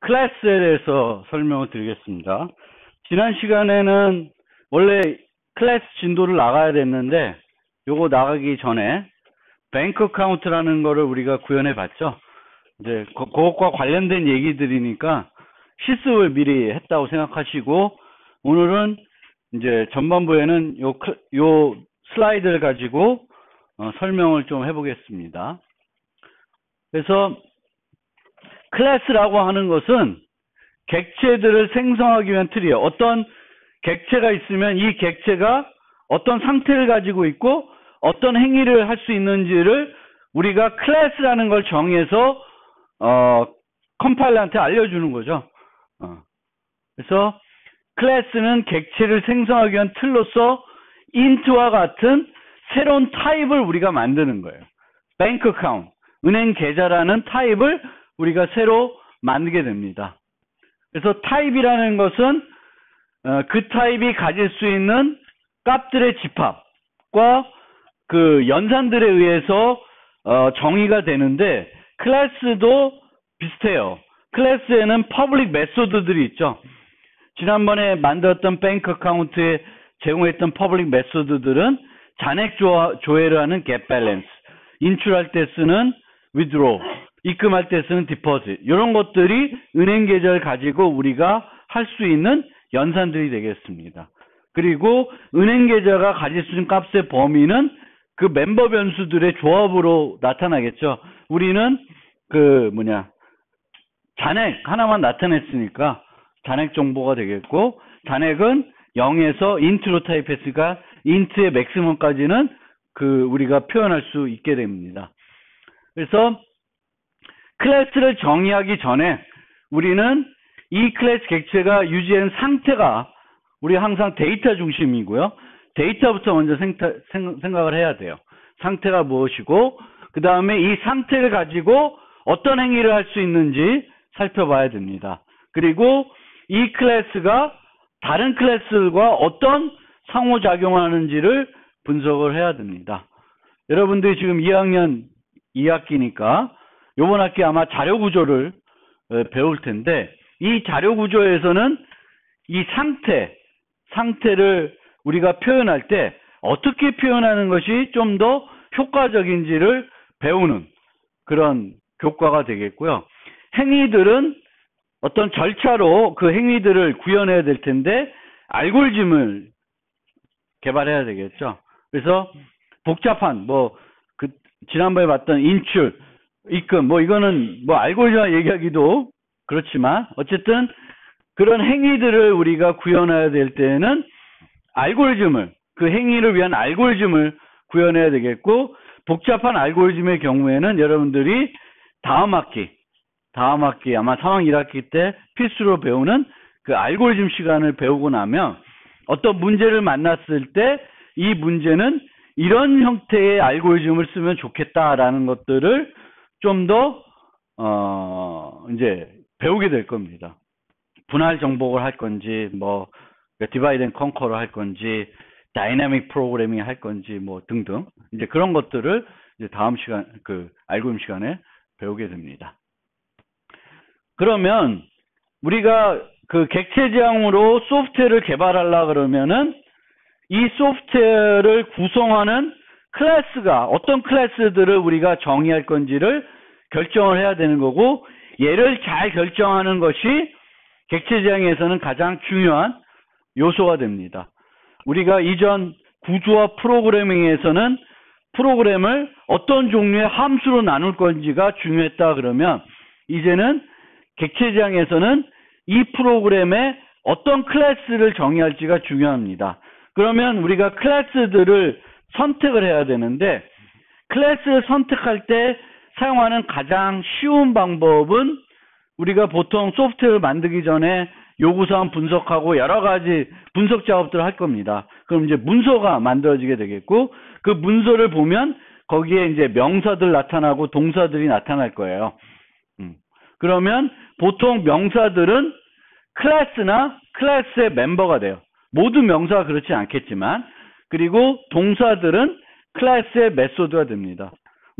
클래스에 대해서 설명을 드리겠습니다. 지난 시간에는 원래 클래스 진도를 나가야 됐는데 요거 나가기 전에 뱅크 카운트라는 거를 우리가 구현해 봤죠. 이제 그것과 관련된 얘기들이니까 실습을 미리 했다고 생각하시고, 오늘은 이제 전반부에는 요 슬라이드를 가지고 설명을 좀 해보겠습니다. 그래서 클래스라고 하는 것은 객체들을 생성하기 위한 틀이에요. 어떤 객체가 있으면 이 객체가 어떤 상태를 가지고 있고 어떤 행위를 할 수 있는지를 우리가 클래스라는 걸 정해서 컴파일러한테 알려주는 거죠. 그래서 클래스는 객체를 생성하기 위한 틀로서 int와 같은 새로운 타입을 우리가 만드는 거예요. bank account, 은행 계좌라는 타입을 우리가 새로 만들게 됩니다. 그래서 타입이라는 것은 그 타입이 가질 수 있는 값들의 집합과 그 연산들에 의해서 정의가 되는데, 클래스도 비슷해요. 클래스에는 퍼블릭 메소드들이 있죠. 지난번에 만들었던 뱅크 어카운트에 제공했던 퍼블릭 메소드들은 잔액 조회를 하는 겟 밸런스, 인출할 때 쓰는 withdraw, 입금할 때 쓰는 디포짓, 이런 것들이 은행 계좌를 가지고 우리가 할 수 있는 연산들이 되겠습니다. 그리고 은행 계좌가 가질 수 있는 값의 범위는 그 멤버 변수들의 조합으로 나타나겠죠. 우리는 잔액 하나만 나타냈으니까 잔액 정보가 되겠고, 잔액은 0에서 int로 타입했으니까 int의 맥시멈까지는 우리가 표현할 수 있게 됩니다. 그래서 클래스를 정의하기 전에 우리는 이 클래스 객체가 유지하는 상태가, 우리 항상 데이터 중심이고요. 데이터부터 먼저 생각을 해야 돼요. 상태가 무엇이고, 그 다음에 이 상태를 가지고 어떤 행위를 할 수 있는지 살펴봐야 됩니다. 그리고 이 클래스가 다른 클래스들과 어떤 상호작용하는지를 분석을 해야 됩니다. 여러분들이 지금 2학년 2학기니까 이번 학기 아마 자료 구조를 배울 텐데, 이 자료 구조에서는 이 상태를 우리가 표현할 때 어떻게 표현하는 것이 좀 더 효과적인지를 배우는 그런 교과가 되겠고요. 행위들은 어떤 절차로 그 행위들을 구현해야 될 텐데 알고리즘을 개발해야 되겠죠. 그래서 복잡한 지난번에 봤던 인출, 입금, 이거는 알고리즘 얘기하기도 그렇지만, 어쨌든 그런 행위들을 우리가 구현해야 될 때는 그 행위를 위한 알고리즘을 구현해야 되겠고, 복잡한 알고리즘의 경우에는 여러분들이 다음 학기 아마 3학 1학기 때 필수로 배우는 그 알고리즘 시간을 배우고 나면 어떤 문제를 만났을 때 이 문제는 이런 형태의 알고리즘을 쓰면 좋겠다라는 것들을 좀 더 이제 배우게 될 겁니다. 분할 정복을 할 건지, 디바이드 앤 컨커를 할 건지, 다이내믹 프로그래밍 할 건지, 등등, 이제 그런 것들을 이제 다음 시간, 알고리즘 시간에 배우게 됩니다. 그러면 우리가 객체 지향으로 소프트웨어를 개발하려 그러면은 이 소프트웨어를 구성하는 클래스가 어떤 클래스들을 우리가 정의할 건지를 결정을 해야 되는 거고, 얘를 잘 결정하는 것이 객체 지향에서는 가장 중요한 요소가 됩니다. 우리가 이전 구조와 프로그래밍에서는 프로그램을 어떤 종류의 함수로 나눌 건지가 중요했다 그러면, 이제는 객체 지향에서는 이 프로그램에 어떤 클래스를 정의할지가 중요합니다. 그러면 우리가 클래스들을 선택을 해야 되는데, 클래스를 선택할 때 사용하는 가장 쉬운 방법은, 우리가 보통 소프트웨어를 만들기 전에 요구사항 분석하고 여러 가지 분석 작업들을 할 겁니다. 그럼 이제 문서가 만들어지게 되겠고, 그 문서를 보면 거기에 이제 명사들 나타나고 동사들이 나타날 거예요. 그러면 보통 명사들은 클래스나 클래스의 멤버가 돼요. 모두 명사가 그렇지 않겠지만, 그리고 동사들은 클래스의 메소드가 됩니다.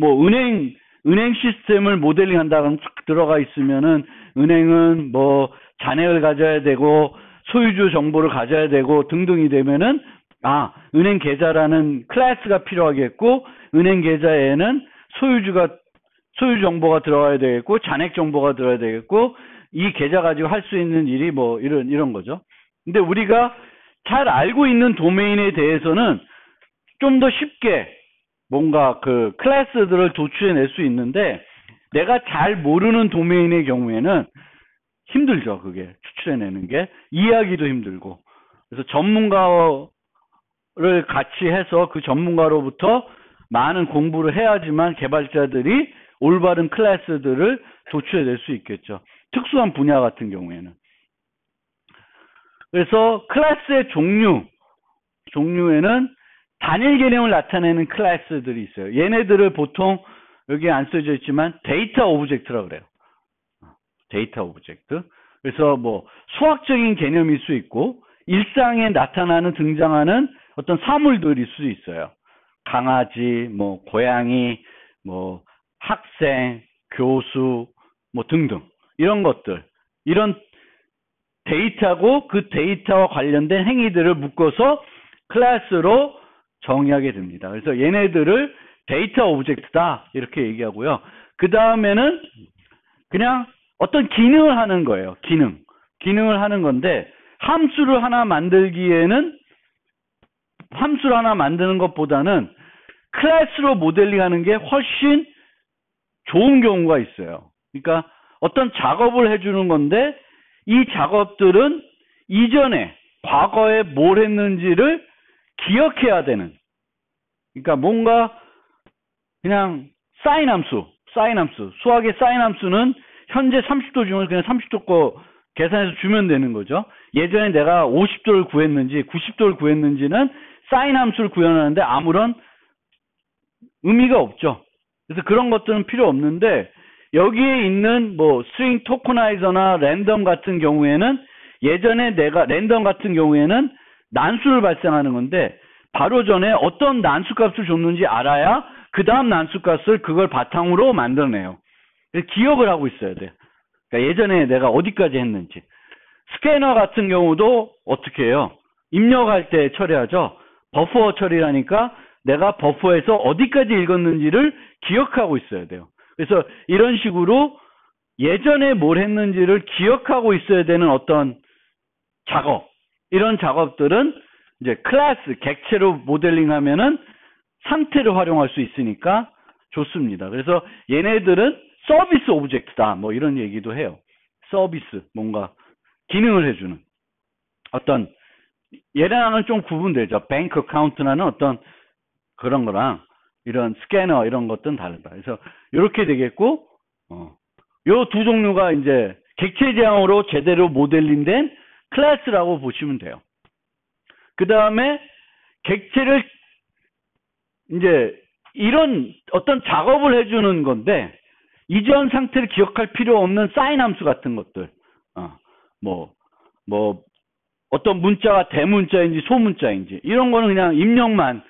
은행 은행 시스템을 모델링 한다 그러면 쫙 들어가 있으면은 은행은 뭐 잔액을 가져야 되고 소유주 정보를 가져야 되고 등등이 되면은 은행 계좌라는 클래스가 필요하겠고 은행 계좌에는 소유 정보가 들어가야 되겠고 잔액 정보가 들어야 되겠고 이 계좌 가지고 할 수 있는 일이 뭐 이런 거죠. 근데 우리가 잘 알고 있는 도메인에 대해서는 좀 더 쉽게 뭔가 그 클래스들을 도출해낼 수 있는데 내가 잘 모르는 도메인의 경우에는 힘들죠. 그게 추출해내는 게 이해하기도 힘들고 그래서 전문가를 같이 해서 그 전문가로부터 많은 공부를 해야지만 개발자들이 올바른 클래스들을 도출해낼 수 있겠죠. 특수한 분야 같은 경우에는. 그래서 클래스의 종류에는 단일 개념을 나타내는 클래스들이 있어요. 얘네들을 보통 여기 안 써져 있지만 데이터 오브젝트라고 그래요. 데이터 오브젝트. 그래서 뭐 수학적인 개념일 수 있고 일상에 나타나는 등장하는 어떤 사물들일 수도 있어요. 강아지, 뭐 고양이, 뭐 학생, 교수, 뭐 등등 이런 것들, 이런 데이터고 그 데이터와 관련된 행위들을 묶어서 클래스로 정의하게 됩니다. 그래서 얘네들을 데이터 오브젝트다 이렇게 얘기하고요. 그 다음에는 그냥 어떤 기능을 하는 거예요. 기능을 하는 건데 함수를 하나 만들기에는 함수를 하나 만드는 것보다는 클래스로 모델링하는 게 훨씬 좋은 경우가 있어요. 그러니까 어떤 작업을 해주는 건데 이 작업들은 이전에 과거에 뭘 했는지를 기억해야 되는, 그러니까 뭔가 그냥 사인 함수, 수학의 사인 함수는 현재 30도 주면 그냥 30도 거 계산해서 주면 되는 거죠. 예전에 내가 50도를 구했는지 90도를 구했는지는 사인 함수를 구현하는데 아무런 의미가 없죠. 그래서 그런 것들은 필요 없는데 여기에 있는 뭐 스트링 토커나이저나 랜덤 같은 경우에는 예전에 랜덤 같은 경우에는 난수를 발생하는 건데 바로 전에 어떤 난수 값을 줬는지 알아야 그 다음 난수 값을 그걸 바탕으로 만들어내요. 기억을 하고 있어야 돼. 그러니까 예전에 내가 어디까지 했는지. 스캐너 같은 경우도 어떻게 해요? 입력할 때 처리하죠. 버퍼 처리라니까 내가 버퍼에서 어디까지 읽었는지를 기억하고 있어야 돼요. 그래서 이런 식으로 예전에 뭘 했는지를 기억하고 있어야 되는 어떤 작업, 이런 작업들은 이제 클래스, 객체로 모델링하면은 상태를 활용할 수 있으니까 좋습니다. 그래서 얘네들은 서비스 오브젝트다, 뭐 이런 얘기도 해요. 서비스, 뭔가 기능을 해주는 어떤, 얘랑은 좀 구분되죠. 뱅크 어카운트라는 어떤 그런 거랑 이런 스캐너 이런 것들은 다르다. 그래서 이렇게 되겠고, 요 두 종류가 이제 객체 지향으로 제대로 모델링된 클래스라고 보시면 돼요. 그 다음에 객체를 이제 이런 어떤 작업을 해주는 건데 이전 상태를 기억할 필요 없는 사인 함수 같은 것들, 뭐 어떤 문자가 대문자인지 소문자인지 이런 거는 그냥 입력만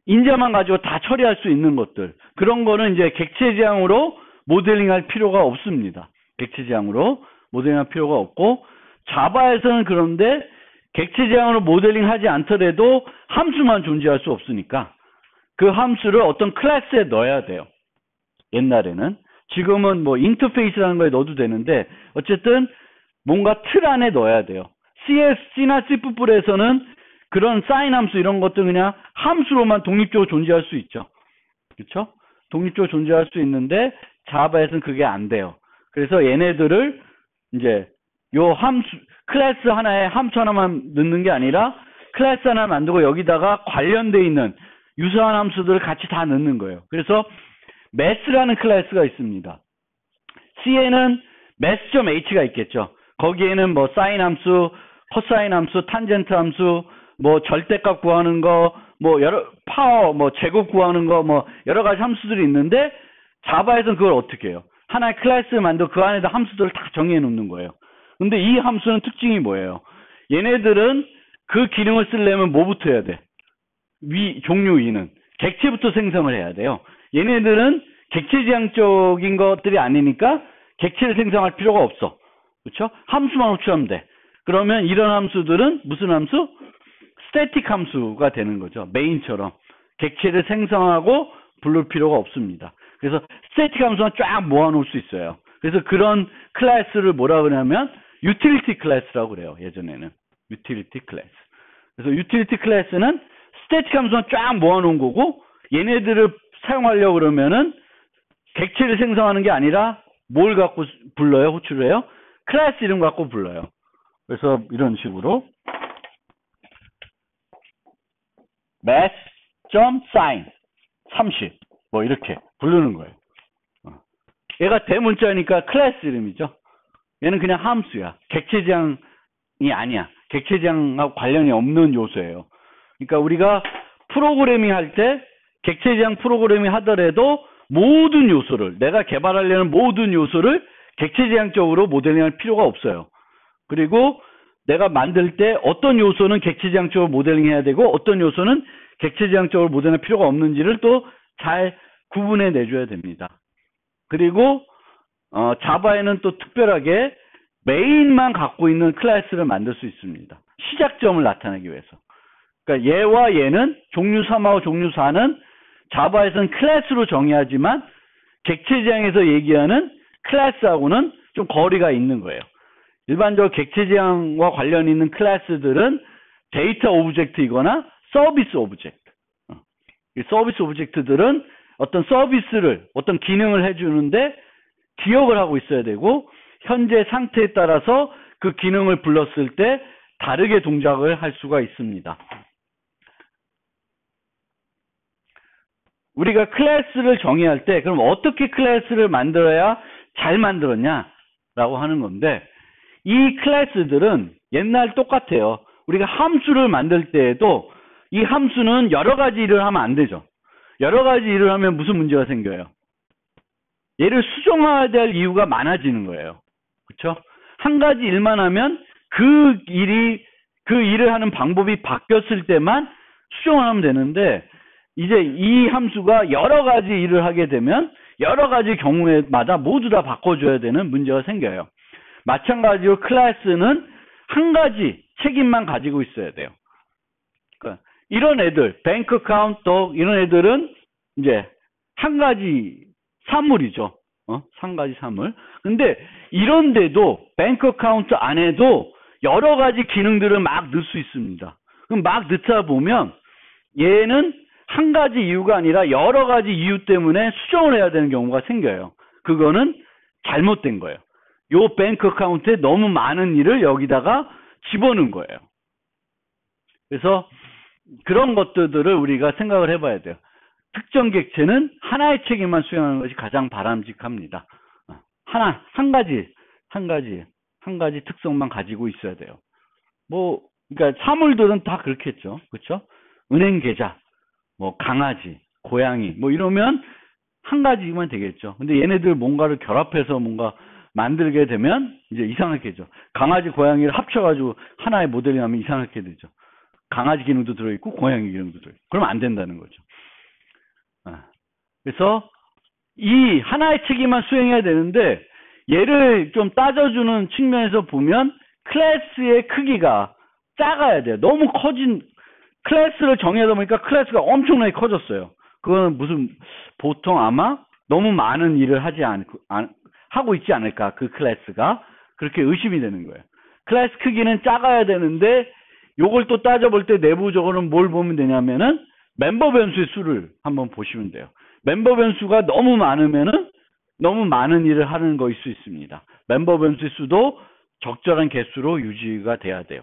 인자만 가지고 다 처리할 수 있는 것들, 그런 거는 이제 객체 지향으로 모델링할 필요가 없습니다. 객체 지향으로 모델링할 필요가 없고, 자바에서는 그런데 객체 지향으로 모델링하지 않더라도 함수만 존재할 수 없으니까 그 함수를 어떤 클래스에 넣어야 돼요. 옛날에는. 지금은 뭐 인터페이스라는 거에 넣어도 되는데 어쨌든 뭔가 틀 안에 넣어야 돼요. C나 C++에서는 그런 사인 함수 이런 것들 그냥 함수로만 독립적으로 존재할 수 있죠. 그렇죠? 독립적으로 존재할 수 있는데 자바에서는 그게 안 돼요. 그래서 얘네들을 이제 요 함수, 클래스 하나에 함수 하나만 넣는 게 아니라 클래스 하나 만들고 여기다가 관련되어 있는 유사한 함수들을 같이 다 넣는 거예요. 그래서 math라는 클래스가 있습니다. C에는 math.h가 있겠죠. 거기에는 뭐 사인 함수, 코사인 함수, 탄젠트 함수, 뭐 절대값 구하는 거, 뭐 여러 파워, 뭐 제곱 구하는 거, 뭐 여러 가지 함수들이 있는데 자바에서는 그걸 어떻게 해요? 하나의 클래스를 만들고 그 안에다 함수들을 다 정해 놓는 거예요. 근데 이 함수는 특징이 뭐예요? 얘네들은 그 기능을 쓰려면 뭐부터 해야 돼? 종류 2는 객체부터 생성을 해야 돼요. 얘네들은 객체지향적인 것들이 아니니까 객체를 생성할 필요가 없어. 그렇죠? 함수만 호출하면 돼. 그러면 이런 함수들은 무슨 함수? 스태틱 함수가 되는 거죠. 메인처럼. 객체를 생성하고 부를 필요가 없습니다. 그래서 스태틱 함수만 쫙 모아놓을 수 있어요. 그래서 그런 클래스를 뭐라 그러냐면 유틸리티 클래스라고 그래요. 예전에는. 유틸리티 클래스. 그래서 유틸리티 클래스는 스태틱 함수만 쫙 모아놓은 거고 얘네들을 사용하려고 그러면은 객체를 생성하는 게 아니라 뭘 갖고 불러요? 호출을 해요? 클래스 이름 갖고 불러요. 그래서 이런 식으로 math.sign 30 뭐 이렇게 부르는 거예요. 얘가 대문자니까 클래스 이름이죠. 얘는 그냥 함수야. 객체지향이 아니야. 객체지향하고 관련이 없는 요소예요. 그러니까 우리가 프로그래밍 할 때 객체지향 프로그래밍 하더라도 모든 요소를 내가 개발하려는 모든 요소를 객체지향적으로 모델링할 필요가 없어요. 그리고 내가 만들 때 어떤 요소는 객체지향적으로 모델링해야 되고 어떤 요소는 객체지향적으로 모델링할 필요가 없는지를 또 잘 구분해 내줘야 됩니다. 그리고 자바에는 또 특별하게 메인만 갖고 있는 클래스를 만들 수 있습니다. 시작점을 나타내기 위해서. 그러니까 얘와 얘는 종류 3하고 종류 4는 자바에서는 클래스로 정의하지만 객체지향에서 얘기하는 클래스하고는 좀 거리가 있는 거예요. 일반적으로 객체지향과 관련 있는 클래스들은 데이터 오브젝트이거나 서비스 오브젝트. 이 서비스 오브젝트들은 어떤 서비스를, 어떤 기능을 해주는데 기억을 하고 있어야 되고 현재 상태에 따라서 그 기능을 불렀을 때 다르게 동작을 할 수가 있습니다. 우리가 클래스를 정의할 때 그럼 어떻게 클래스를 만들어야 잘 만들었냐라고 하는 건데 이 클래스들은 옛날 똑같아요. 우리가 함수를 만들 때에도 이 함수는 여러 가지 일을 하면 안 되죠. 여러 가지 일을 하면 무슨 문제가 생겨요? 얘를 수정해야 될 이유가 많아지는 거예요. 그렇죠? 한 가지 일만 하면 그 일을 하는 방법이 바뀌었을 때만 수정을 하면 되는데 이제 이 함수가 여러 가지 일을 하게 되면 여러 가지 경우에마다 모두 다 바꿔줘야 되는 문제가 생겨요. 마찬가지로 클래스는 한 가지 책임만 가지고 있어야 돼요. 그러니까 이런 애들, 뱅크 어카운트, 이런 애들은 이제 한 가지 사물이죠. 한 가지 사물. 근데 이런데도 뱅크 어카운트 안에도 여러 가지 기능들을 막 넣을 수 있습니다. 그럼 막 넣다 보면 얘는 한 가지 이유가 아니라 여러 가지 이유 때문에 수정을 해야 되는 경우가 생겨요. 그거는 잘못된 거예요. 요 뱅크 어카운트에 너무 많은 일을 여기다가 집어넣은 거예요. 그래서 그런 것들을 우리가 생각을 해봐야 돼요. 특정 객체는 하나의 책임만 수행하는 것이 가장 바람직합니다. 한 가지 특성만 가지고 있어야 돼요. 그러니까 사물들은 다 그렇겠죠. 그렇죠? 은행 계좌, 강아지, 고양이, 이러면 한 가지만 되겠죠. 근데 얘네들 뭔가를 결합해서 뭔가 만들게 되면 이제 이상하게 되죠. 강아지, 고양이를 합쳐가지고 하나의 모델링 하면 이상하게 되죠. 강아지 기능도 들어있고 고양이 기능도 들어있고 그러면 안 된다는 거죠. 그래서 이 하나의 책임만 수행해야 되는데 얘를 좀 따져주는 측면에서 보면 클래스의 크기가 작아야 돼요. 너무 커진 클래스를 정해다 보니까 클래스가 엄청나게 커졌어요. 그거는 보통 아마 너무 많은 일을 하고 있지 않을까, 그 클래스가. 그렇게 의심이 되는 거예요. 클래스 크기는 작아야 되는데 요걸 또 따져볼 때 내부적으로는 뭘 보면 되냐면은 멤버 변수의 수를 한번 보시면 돼요. 멤버 변수가 너무 많으면은 너무 많은 일을 하는 것일 수 있습니다. 멤버 변수의 수도 적절한 개수로 유지가 돼야 돼요.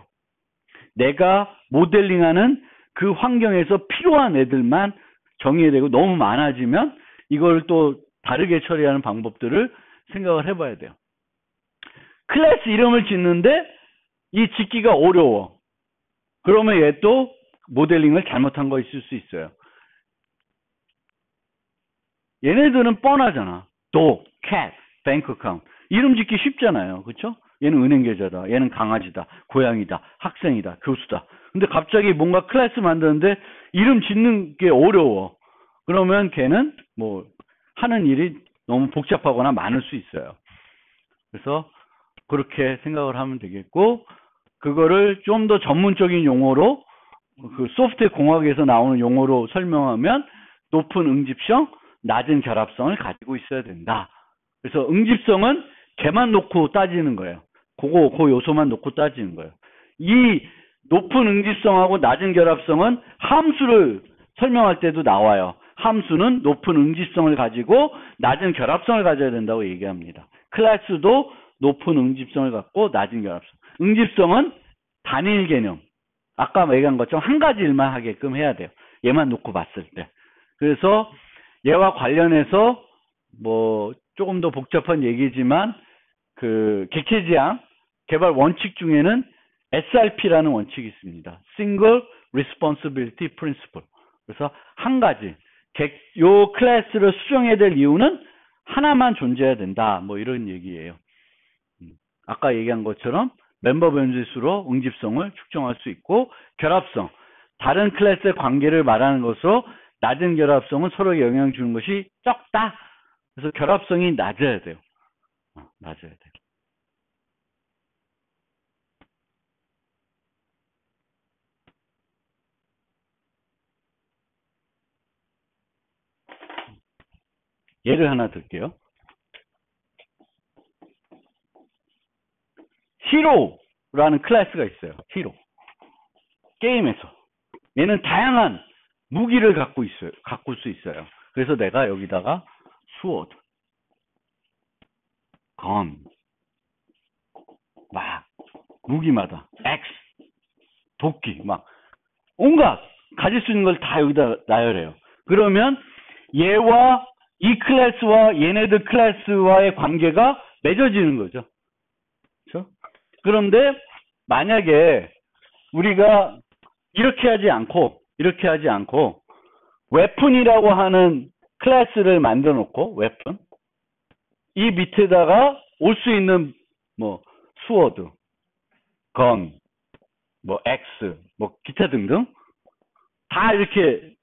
내가 모델링하는 그 환경에서 필요한 애들만 정의해야 되고 너무 많아지면 이걸 또 다르게 처리하는 방법들을 생각을 해봐야 돼요. 클래스 이름을 짓는데 이 짓기가 어려워. 그러면 얘 또 모델링을 잘못한 거 있을 수 있어요. 얘네들은 뻔하잖아. dog, cat, bank account. 이름 짓기 쉽잖아요. 그렇죠? 얘는 은행 계좌다. 얘는 강아지다. 고양이다. 학생이다. 교수다. 근데 갑자기 뭔가 클래스 만드는데 이름 짓는 게 어려워. 그러면 걔는 하는 일이 너무 복잡하거나 많을 수 있어요. 그래서 그렇게 생각을 하면 되겠고, 그거를 좀 더 전문적인 용어로, 그 소프트웨어 공학에서 나오는 용어로 설명하면 높은 응집성, 낮은 결합성을 가지고 있어야 된다. 그래서 응집성은 걔만 놓고 따지는 거예요. 그 요소만 놓고 따지는 거예요. 이 높은 응집성하고 낮은 결합성은 함수를 설명할 때도 나와요. 함수는 높은 응집성을 가지고 낮은 결합성을 가져야 된다고 얘기합니다. 클래스도 높은 응집성을 갖고 낮은 결합성. 응집성은 단일 개념. 아까 얘기한 것처럼 한 가지 일만 하게끔 해야 돼요. 얘만 놓고 봤을 때. 그래서 얘와 관련해서 뭐 조금 더 복잡한 얘기지만 그 객체지향 개발 원칙 중에는 SRP라는 원칙이 있습니다. Single Responsibility Principle. 그래서 한 가지 요 클래스를 수정해야 될 이유는 하나만 존재해야 된다. 뭐 이런 얘기예요. 아까 얘기한 것처럼 멤버 변수수로 응집성을 측정할 수 있고, 결합성, 다른 클래스의 관계를 말하는 것으로 낮은 결합성은 서로 영향을 주는 것이 적다. 그래서 결합성이 낮아야 돼요. 낮아야 돼요. 예를 하나 들게요. 히로라는 클래스가 있어요. 히로. 게임에서. 얘는 다양한 무기를 갖고 수 있어요. 그래서 내가 여기다가 스워드, 건, 막 무기마다 X, 도끼, 막 온갖 가질 수 있는 걸 다 여기다 나열해요. 그러면 얘와 이 클래스와 얘네들 클래스와의 관계가 맺어지는 거죠. 그렇죠? 그런데 만약에 우리가 이렇게 하지 않고 웨폰이라고 하는 클래스를 만들어 놓고, 웨폰 이 밑에다가 올 수 있는 뭐 스워드, 건, 뭐 X, 뭐 기타 등등 다 이렇게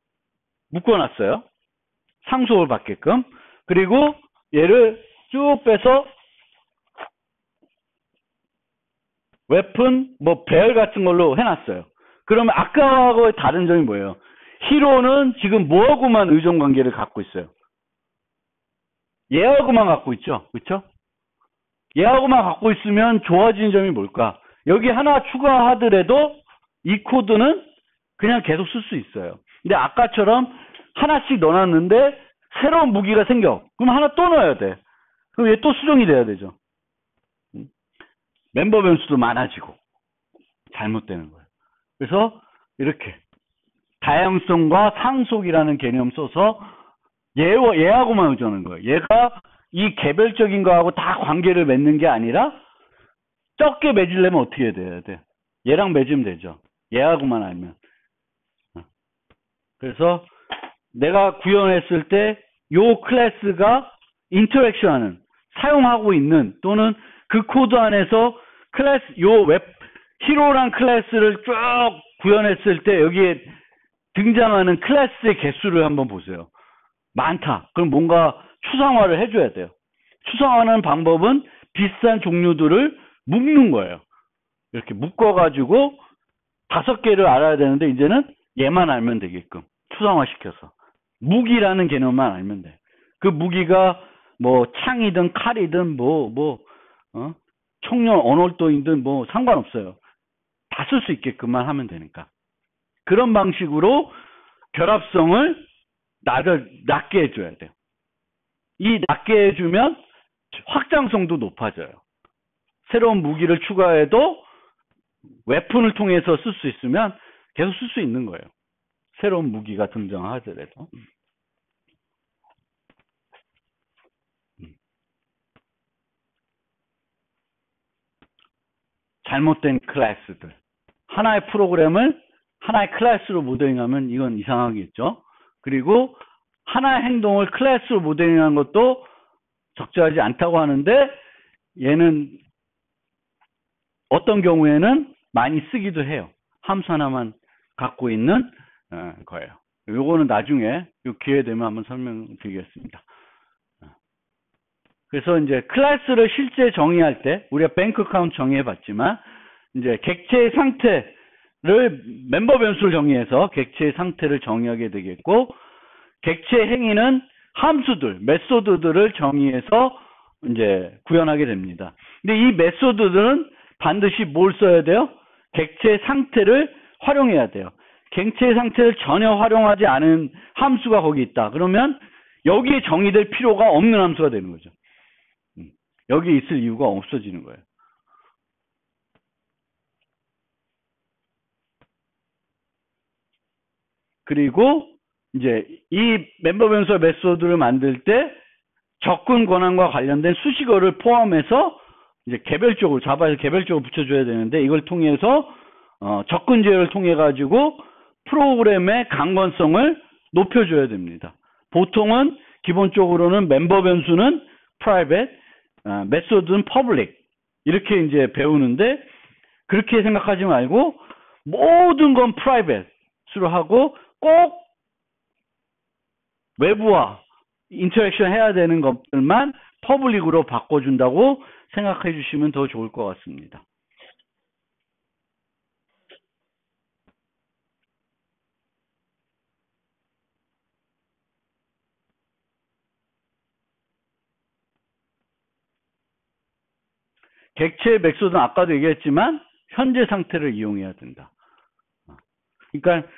묶어놨어요. 상속을 받게끔. 그리고 얘를 쭉 빼서 웨폰, 뭐 배열 같은 걸로 해놨어요. 그러면 아까하고의 다른 점이 뭐예요? 히로는 지금 뭐하고만 의존 관계를 갖고 있어요? 얘하고만 갖고 있죠. 그렇죠? 얘하고만 갖고 있으면 좋아지는 점이 뭘까? 여기 하나 추가하더라도 이 코드는 그냥 계속 쓸 수 있어요. 근데 아까처럼 하나씩 넣어놨는데 새로운 무기가 생겨. 그럼 하나 또 넣어야 돼. 그럼 얘 또 수정이 돼야 되죠. 멤버 변수도 많아지고 잘못되는 거예요. 그래서 이렇게 다양성과 상속이라는 개념 써서 얘하고만 의존하는 거예요. 얘가 이 개별적인 거하고 다 관계를 맺는 게 아니라 적게 맺으려면 어떻게 해야 돼? 얘랑 맺으면 되죠. 얘하고만 알면. 그래서 내가 구현했을 때 요 클래스가 인터랙션하는, 사용하고 있는, 또는 그 코드 안에서 클래스, 히로란 클래스를 쭉 구현했을 때 여기에 등장하는 클래스의 개수를 한번 보세요. 많다. 그럼 뭔가 추상화를 해줘야 돼요. 추상화하는 방법은 비슷한 종류들을 묶는 거예요. 이렇게 묶어가지고 5개를 알아야 되는데 이제는 얘만 알면 되게끔 추상화시켜서 무기라는 개념만 알면 돼. 그 무기가 뭐 창이든 칼이든 청년 언월도이든 뭐 상관없어요. 다 쓸 수 있게끔만 하면 되니까. 그런 방식으로 결합성을 낮게 해줘야 돼요. 이 낮게 해주면 확장성도 높아져요. 새로운 무기를 추가해도 웨폰을 통해서 쓸 수 있으면 계속 쓸 수 있는 거예요. 새로운 무기가 등장하더라도. 잘못된 클래스들. 하나의 프로그램을 하나의 클래스로 모델링하면 이건 이상하겠죠. 그리고 하나의 행동을 클래스로 모델링하는 것도 적절하지 않다고 하는데, 얘는 어떤 경우에는 많이 쓰기도 해요. 함수 하나만 갖고 있는 거예요. 요거는 나중에 요 기회 되면 한번 설명드리겠습니다. 그래서 이제 클래스를 실제 정의할 때 우리가 뱅크 어카운트 정의해 봤지만 이제 객체의 상태를 멤버 변수를 정의해서 객체의 상태를 정의하게 되겠고, 객체 행위는 함수들, 메소드들을 정의해서 이제 구현하게 됩니다. 근데 이 메소드들은 반드시 뭘 써야 돼요? 객체의 상태를 활용해야 돼요. 객체의 상태를 전혀 활용하지 않은 함수가 거기 있다. 그러면 여기에 정의될 필요가 없는 함수가 되는 거죠. 여기 있을 이유가 없어지는 거예요. 그리고 이제 이 멤버 변수와 메소드를 만들 때 접근 권한과 관련된 수식어를 포함해서 이제 개별적으로 자바에서 개별적으로 붙여줘야 되는데, 이걸 통해서 접근 제어를 통해 가지고 프로그램의 강건성을 높여줘야 됩니다. 보통은 기본적으로는 멤버 변수는 private, 메소드는 public 이렇게 이제 배우는데, 그렇게 생각하지 말고 모든 건 private로 하고 꼭 외부와 인터랙션 해야 되는 것들만 퍼블릭으로 바꿔준다고 생각해 주시면 더 좋을 것 같습니다. 객체의 메소드는 아까도 얘기했지만 현재 상태를 이용해야 된다. 그러니까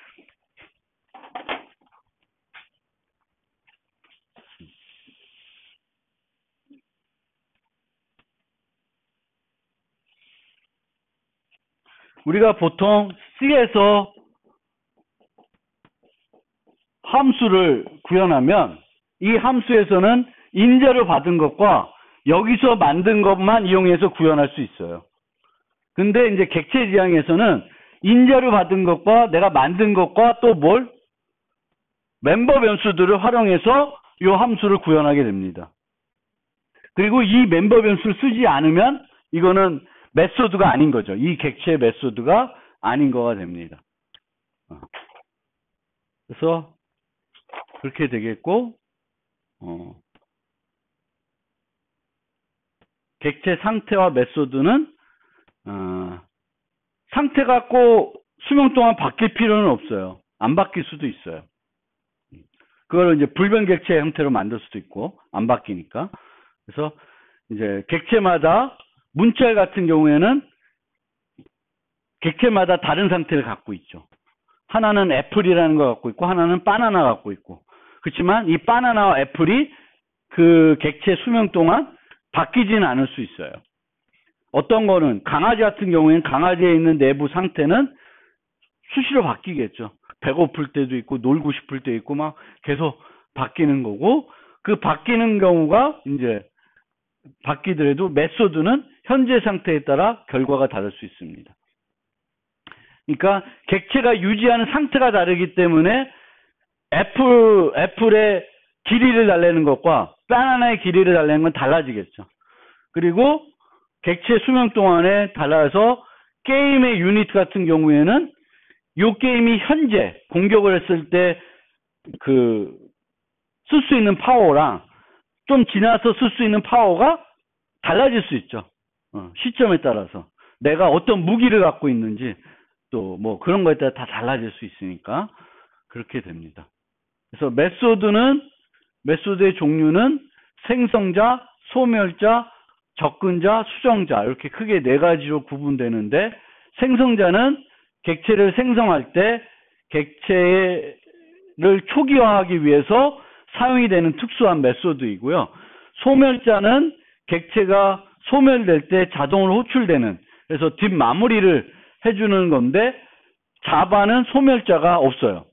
우리가 보통 C에서 함수를 구현하면 이 함수에서는 인자를 받은 것과 여기서 만든 것만 이용해서 구현할 수 있어요. 근데 이제 객체 지향에서는 인자를 받은 것과 내가 만든 것과 또 뭘? 멤버 변수들을 활용해서 이 함수를 구현하게 됩니다. 그리고 이 멤버 변수를 쓰지 않으면 이거는 메소드가 아닌 거죠. 이 객체의 메소드가 아닌 거가 됩니다. 그래서 그렇게 되겠고, 객체 상태와 메소드는 상태가 꼭 수명 동안 바뀔 필요는 없어요. 안 바뀔 수도 있어요. 그걸 이제 불변 객체 형태로 만들 수도 있고 안 바뀌니까. 그래서 이제 객체마다 문자 같은 경우에는 객체마다 다른 상태를 갖고 있죠. 하나는 애플이라는 걸 갖고 있고 하나는 바나나 갖고 있고. 그렇지만 이 바나나와 애플이 그 객체 수명 동안 바뀌지는 않을 수 있어요. 어떤 거는 강아지 같은 경우에는 강아지에 있는 내부 상태는 수시로 바뀌겠죠. 배고플 때도 있고 놀고 싶을 때 있고 막 계속 바뀌는 거고, 그 바뀌는 경우가 이제 바뀌더라도 메소드는 현재 상태에 따라 결과가 다를 수 있습니다. 그러니까 객체가 유지하는 상태가 다르기 때문에 애플의 길이를 달래는 것과 바나나의 길이를 달래는 건 달라지겠죠. 그리고 객체 수명 동안에 달라서 게임의 유닛 같은 경우에는 이 게임이 현재 공격을 했을 때 쓸 수 있는 파워랑 좀 지나서 쓸 수 있는 파워가 달라질 수 있죠. 시점에 따라서 내가 어떤 무기를 갖고 있는지 또 뭐 그런 거에 따라 다 달라질 수 있으니까 그렇게 됩니다. 그래서 메소드의 종류는 생성자, 소멸자, 접근자, 수정자 이렇게 크게 네 가지로 구분되는데, 생성자는 객체를 생성할 때 객체를 초기화하기 위해서 사용이 되는 특수한 메소드이고요. 소멸자는 객체가 소멸될 때 자동으로 호출되는, 그래서 뒷마무리를 해주는 건데, 자바는 소멸자가 없어요.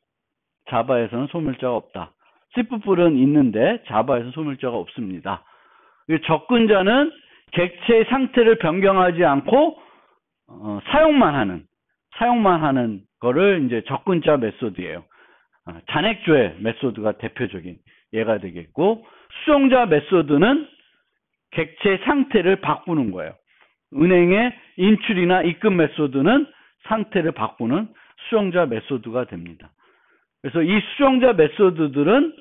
자바에서는 소멸자가 없다. C++은 있는데 자바에서는 소멸자가 없습니다. 접근자는 객체의 상태를 변경하지 않고 사용만 하는 거를 이제 접근자 메소드예요. 잔액조의 메소드가 대표적인 예가 되겠고, 수정자 메소드는 객체 상태를 바꾸는 거예요. 은행의 인출이나 입금 메소드는 상태를 바꾸는 수정자 메소드가 됩니다. 그래서 이 수정자 메소드들은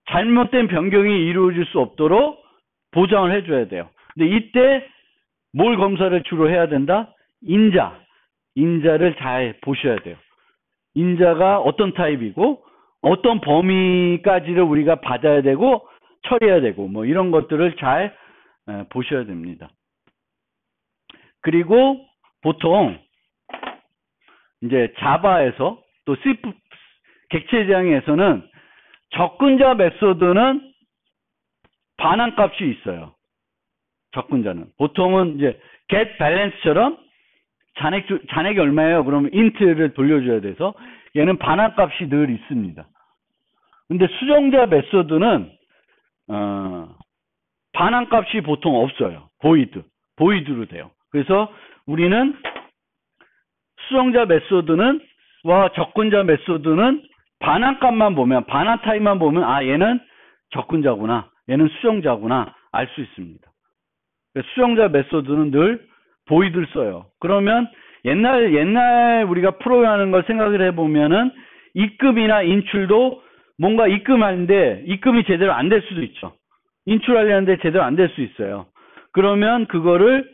잘못된 변경이 이루어질 수 없도록 보장을 해줘야 돼요. 근데 이때 뭘 검사를 주로 해야 된다? 인자를 잘 보셔야 돼요. 인자가 어떤 타입이고 어떤 범위까지를 우리가 받아야 되고 처리해야 되고 뭐 이런 것들을 잘 보셔야 됩니다. 그리고 보통 이제 자바에서 또 C++ 객체지향에서는 접근자 메소드는 반환값이 있어요. 접근자는 보통은 이제 get balance처럼 잔액이 얼마예요? 그러면 int를 돌려줘야 돼서 얘는 반환값이 늘 있습니다. 근데 수정자 메소드는 반환값이 보통 없어요. 보이드로 돼요. 그래서 우리는 수정자 메소드는 와 접근자 메소드는 반환값만 보면 반환 타입만 보면 아 얘는 접근자구나 얘는 수정자구나 알 수 있습니다. 수정자 메소드는 늘 보이드를 써요. 그러면 옛날 우리가 프로그램하는 걸 생각을 해보면은 입금이나 인출도 뭔가 입금하는데 입금이 제대로 안 될 수도 있죠. 인출하려는데 제대로 안 될 수 있어요. 그러면 그거를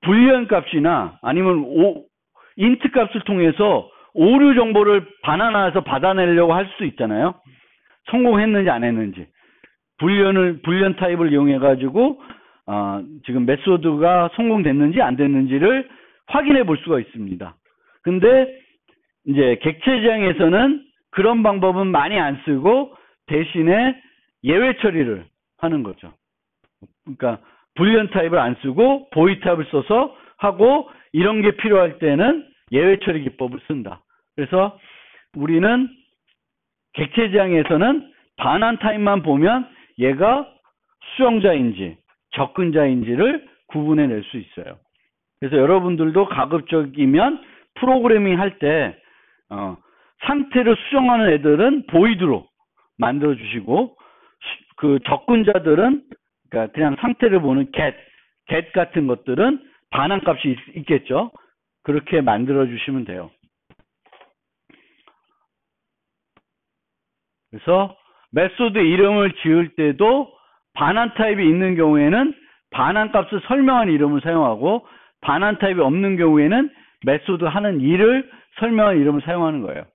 불리한 값이나 아니면 인트 값을 통해서 오류 정보를 반환해서 받아내려고 할 수 있잖아요. 성공했는지 안 했는지. 불리한 타입을 이용해 가지고 지금 메소드가 성공됐는지 안 됐는지를 확인해 볼 수가 있습니다. 근데 이제 객체지향에서는 그런 방법은 많이 안 쓰고 대신에 예외 처리를 하는 거죠. 그러니까 불리한 타입을 안 쓰고 보이 타입을 써서 하고 이런 게 필요할 때는 예외 처리 기법을 쓴다. 그래서 우리는 객체지향에서는 반환 타입만 보면 얘가 수정자인지 접근자인지를 구분해낼 수 있어요. 그래서 여러분들도 가급적이면 프로그래밍 할 때 상태를 수정하는 애들은 보이드로 만들어 주시고 그 접근자들은 그러니까 그냥 상태를 보는 get 같은 것들은 반환값이 있겠죠. 그렇게 만들어 주시면 돼요. 그래서 메소드 이름을 지을 때도 반환 타입이 있는 경우에는 반환값을 설명하는 이름을 사용하고 반환 타입이 없는 경우에는 메소드 하는 일을 설명하는 이름을 사용하는 거예요.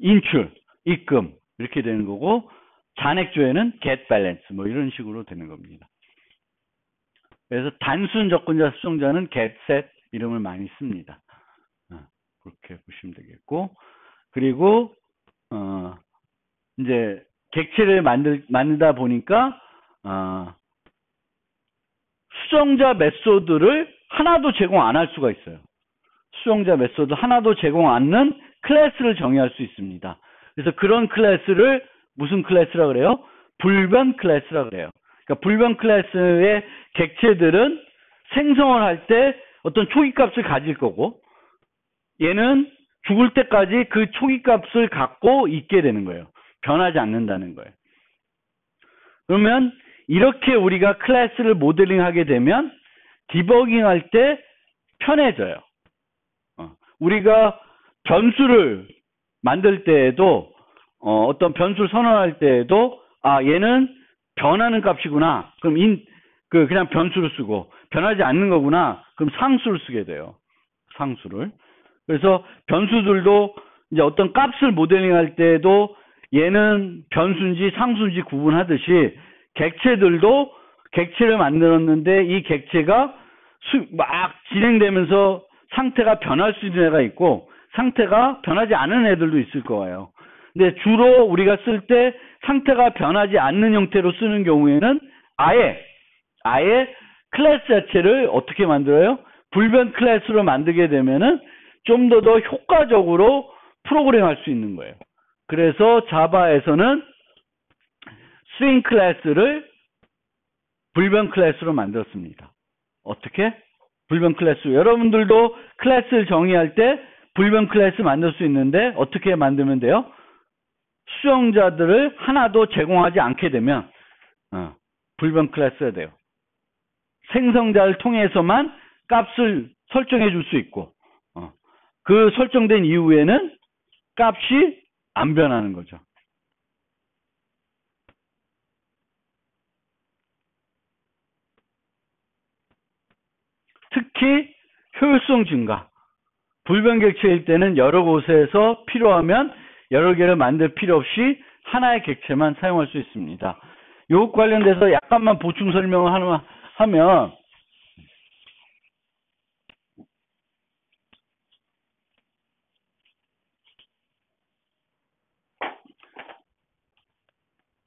인출, 입금 이렇게 되는 거고 잔액조에는 get balance 뭐 이런 식으로 되는 겁니다. 그래서 단순 접근자 수정자는 get set 이름을 많이 씁니다. 그렇게 보시면 되겠고 그리고 이제 객체를 만들다 보니까 수정자 메소드를 하나도 제공 안 할 수가 있어요. 수정자 메소드 하나도 제공 않는 클래스를 정의할 수 있습니다. 그래서 그런 클래스를 무슨 클래스라 그래요? 불변 클래스라 그래요. 그러니까 불변 클래스의 객체들은 생성을 할 때 어떤 초기값을 가질 거고 얘는 죽을 때까지 그 초기값을 갖고 있게 되는 거예요. 변하지 않는다는 거예요. 그러면 이렇게 우리가 클래스를 모델링하게 되면 디버깅 할 때 편해져요. 우리가 변수를 만들 때에도 어떤 변수를 선언할 때에도 얘는 변하는 값이구나. 그럼 그냥 변수를 쓰고 변하지 않는 거구나. 그럼 상수를 쓰게 돼요. 상수를. 그래서 변수들도 이제 어떤 값을 모델링할 때에도 얘는 변수인지 상수인지 구분하듯이 객체들도 객체를 만들었는데 이 객체가 막 진행되면서 상태가 변할 수 있는 애가 있고 상태가 변하지 않은 애들도 있을 거예요. 근데 주로 우리가 쓸 때 상태가 변하지 않는 형태로 쓰는 경우에는 아예 클래스 자체를 어떻게 만들어요? 불변 클래스로 만들게 되면은 좀 더 효과적으로 프로그램할 수 있는 거예요. 그래서 자바에서는 스윙 클래스를 불변 클래스로 만들었습니다. 어떻게? 불변 클래스. 여러분들도 클래스를 정의할 때 불변 클래스 만들 수 있는데 어떻게 만들면 돼요? 수정자들을 하나도 제공하지 않게 되면 불변 클래스가 돼요. 생성자를 통해서만 값을 설정해 줄 수 있고 그 설정된 이후에는 값이 안 변하는 거죠. 특히 효율성 증가. 불변객체일 때는 여러 곳에서 필요하면 여러 개를 만들 필요 없이 하나의 객체만 사용할 수 있습니다. 요 관련돼서 약간만 보충 설명을 하면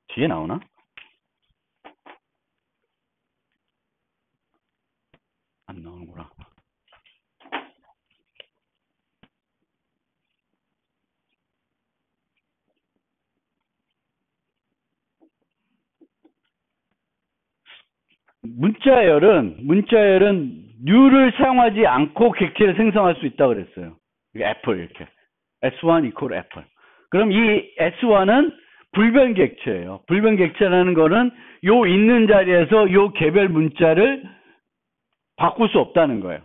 뒤에 나오나? 안 나오는구나. 문자열은 뉴를 사용하지 않고 객체를 생성할 수 있다고 그랬어요. 애플 이렇게. S1 equal 애플. 그럼 이 S1은 불변객체예요. 불변객체라는 거는 요 있는 자리에서 요 개별 문자를 바꿀 수 없다는 거예요.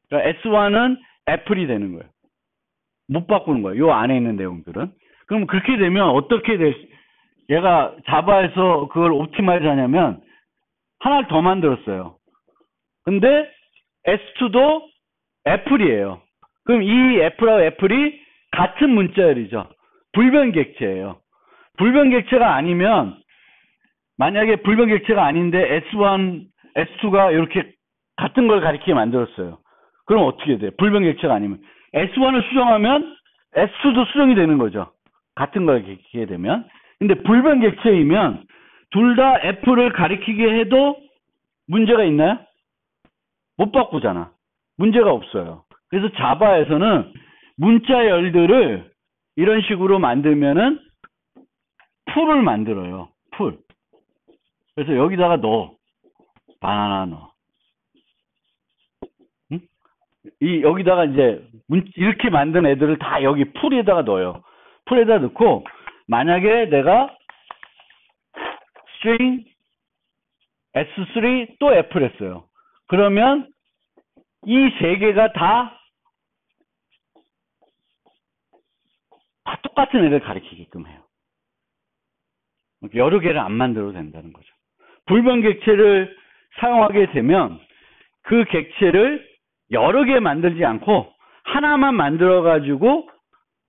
그러니까 S1은 애플이 되는 거예요. 못 바꾸는 거예요. 요 안에 있는 내용들은. 그럼 그렇게 되면 어떻게 얘가 자바에서 그걸 옵티마이즈 하냐면 하나를 더 만들었어요. 근데 S2도 애플이에요. 그럼 이 애플하고 애플이 같은 문자열이죠. 불변객체예요. 불변객체가 아니면 만약에 불변객체가 아닌데 S1, S2가 이렇게 같은 걸 가리키게 만들었어요. 그럼 어떻게 돼요? 불변객체가 아니면 S1을 수정하면 S2도 수정이 되는 거죠. 같은 걸 가리키게 되면. 근데 불변객체이면 둘 다 애플을 가리키게 해도 문제가 있나요? 못 바꾸잖아. 문제가 없어요. 그래서 자바에서는 문자열들을 이런 식으로 만들면은 풀을 만들어요. 풀. 그래서 여기다가 넣어. 바나나 넣어. 응? 여기다가 이제 이렇게 만든 애들을 다 여기 풀에다가 넣어요. 풀에다 넣고 만약에 내가 string S3 또 애플 했어요. 그러면 이 세 개가 다 똑같은 애를 가리키게끔 해요. 여러 개를 안 만들어도 된다는 거죠. 불변객체를 사용하게 되면 그 객체를 여러 개 만들지 않고 하나만 만들어 가지고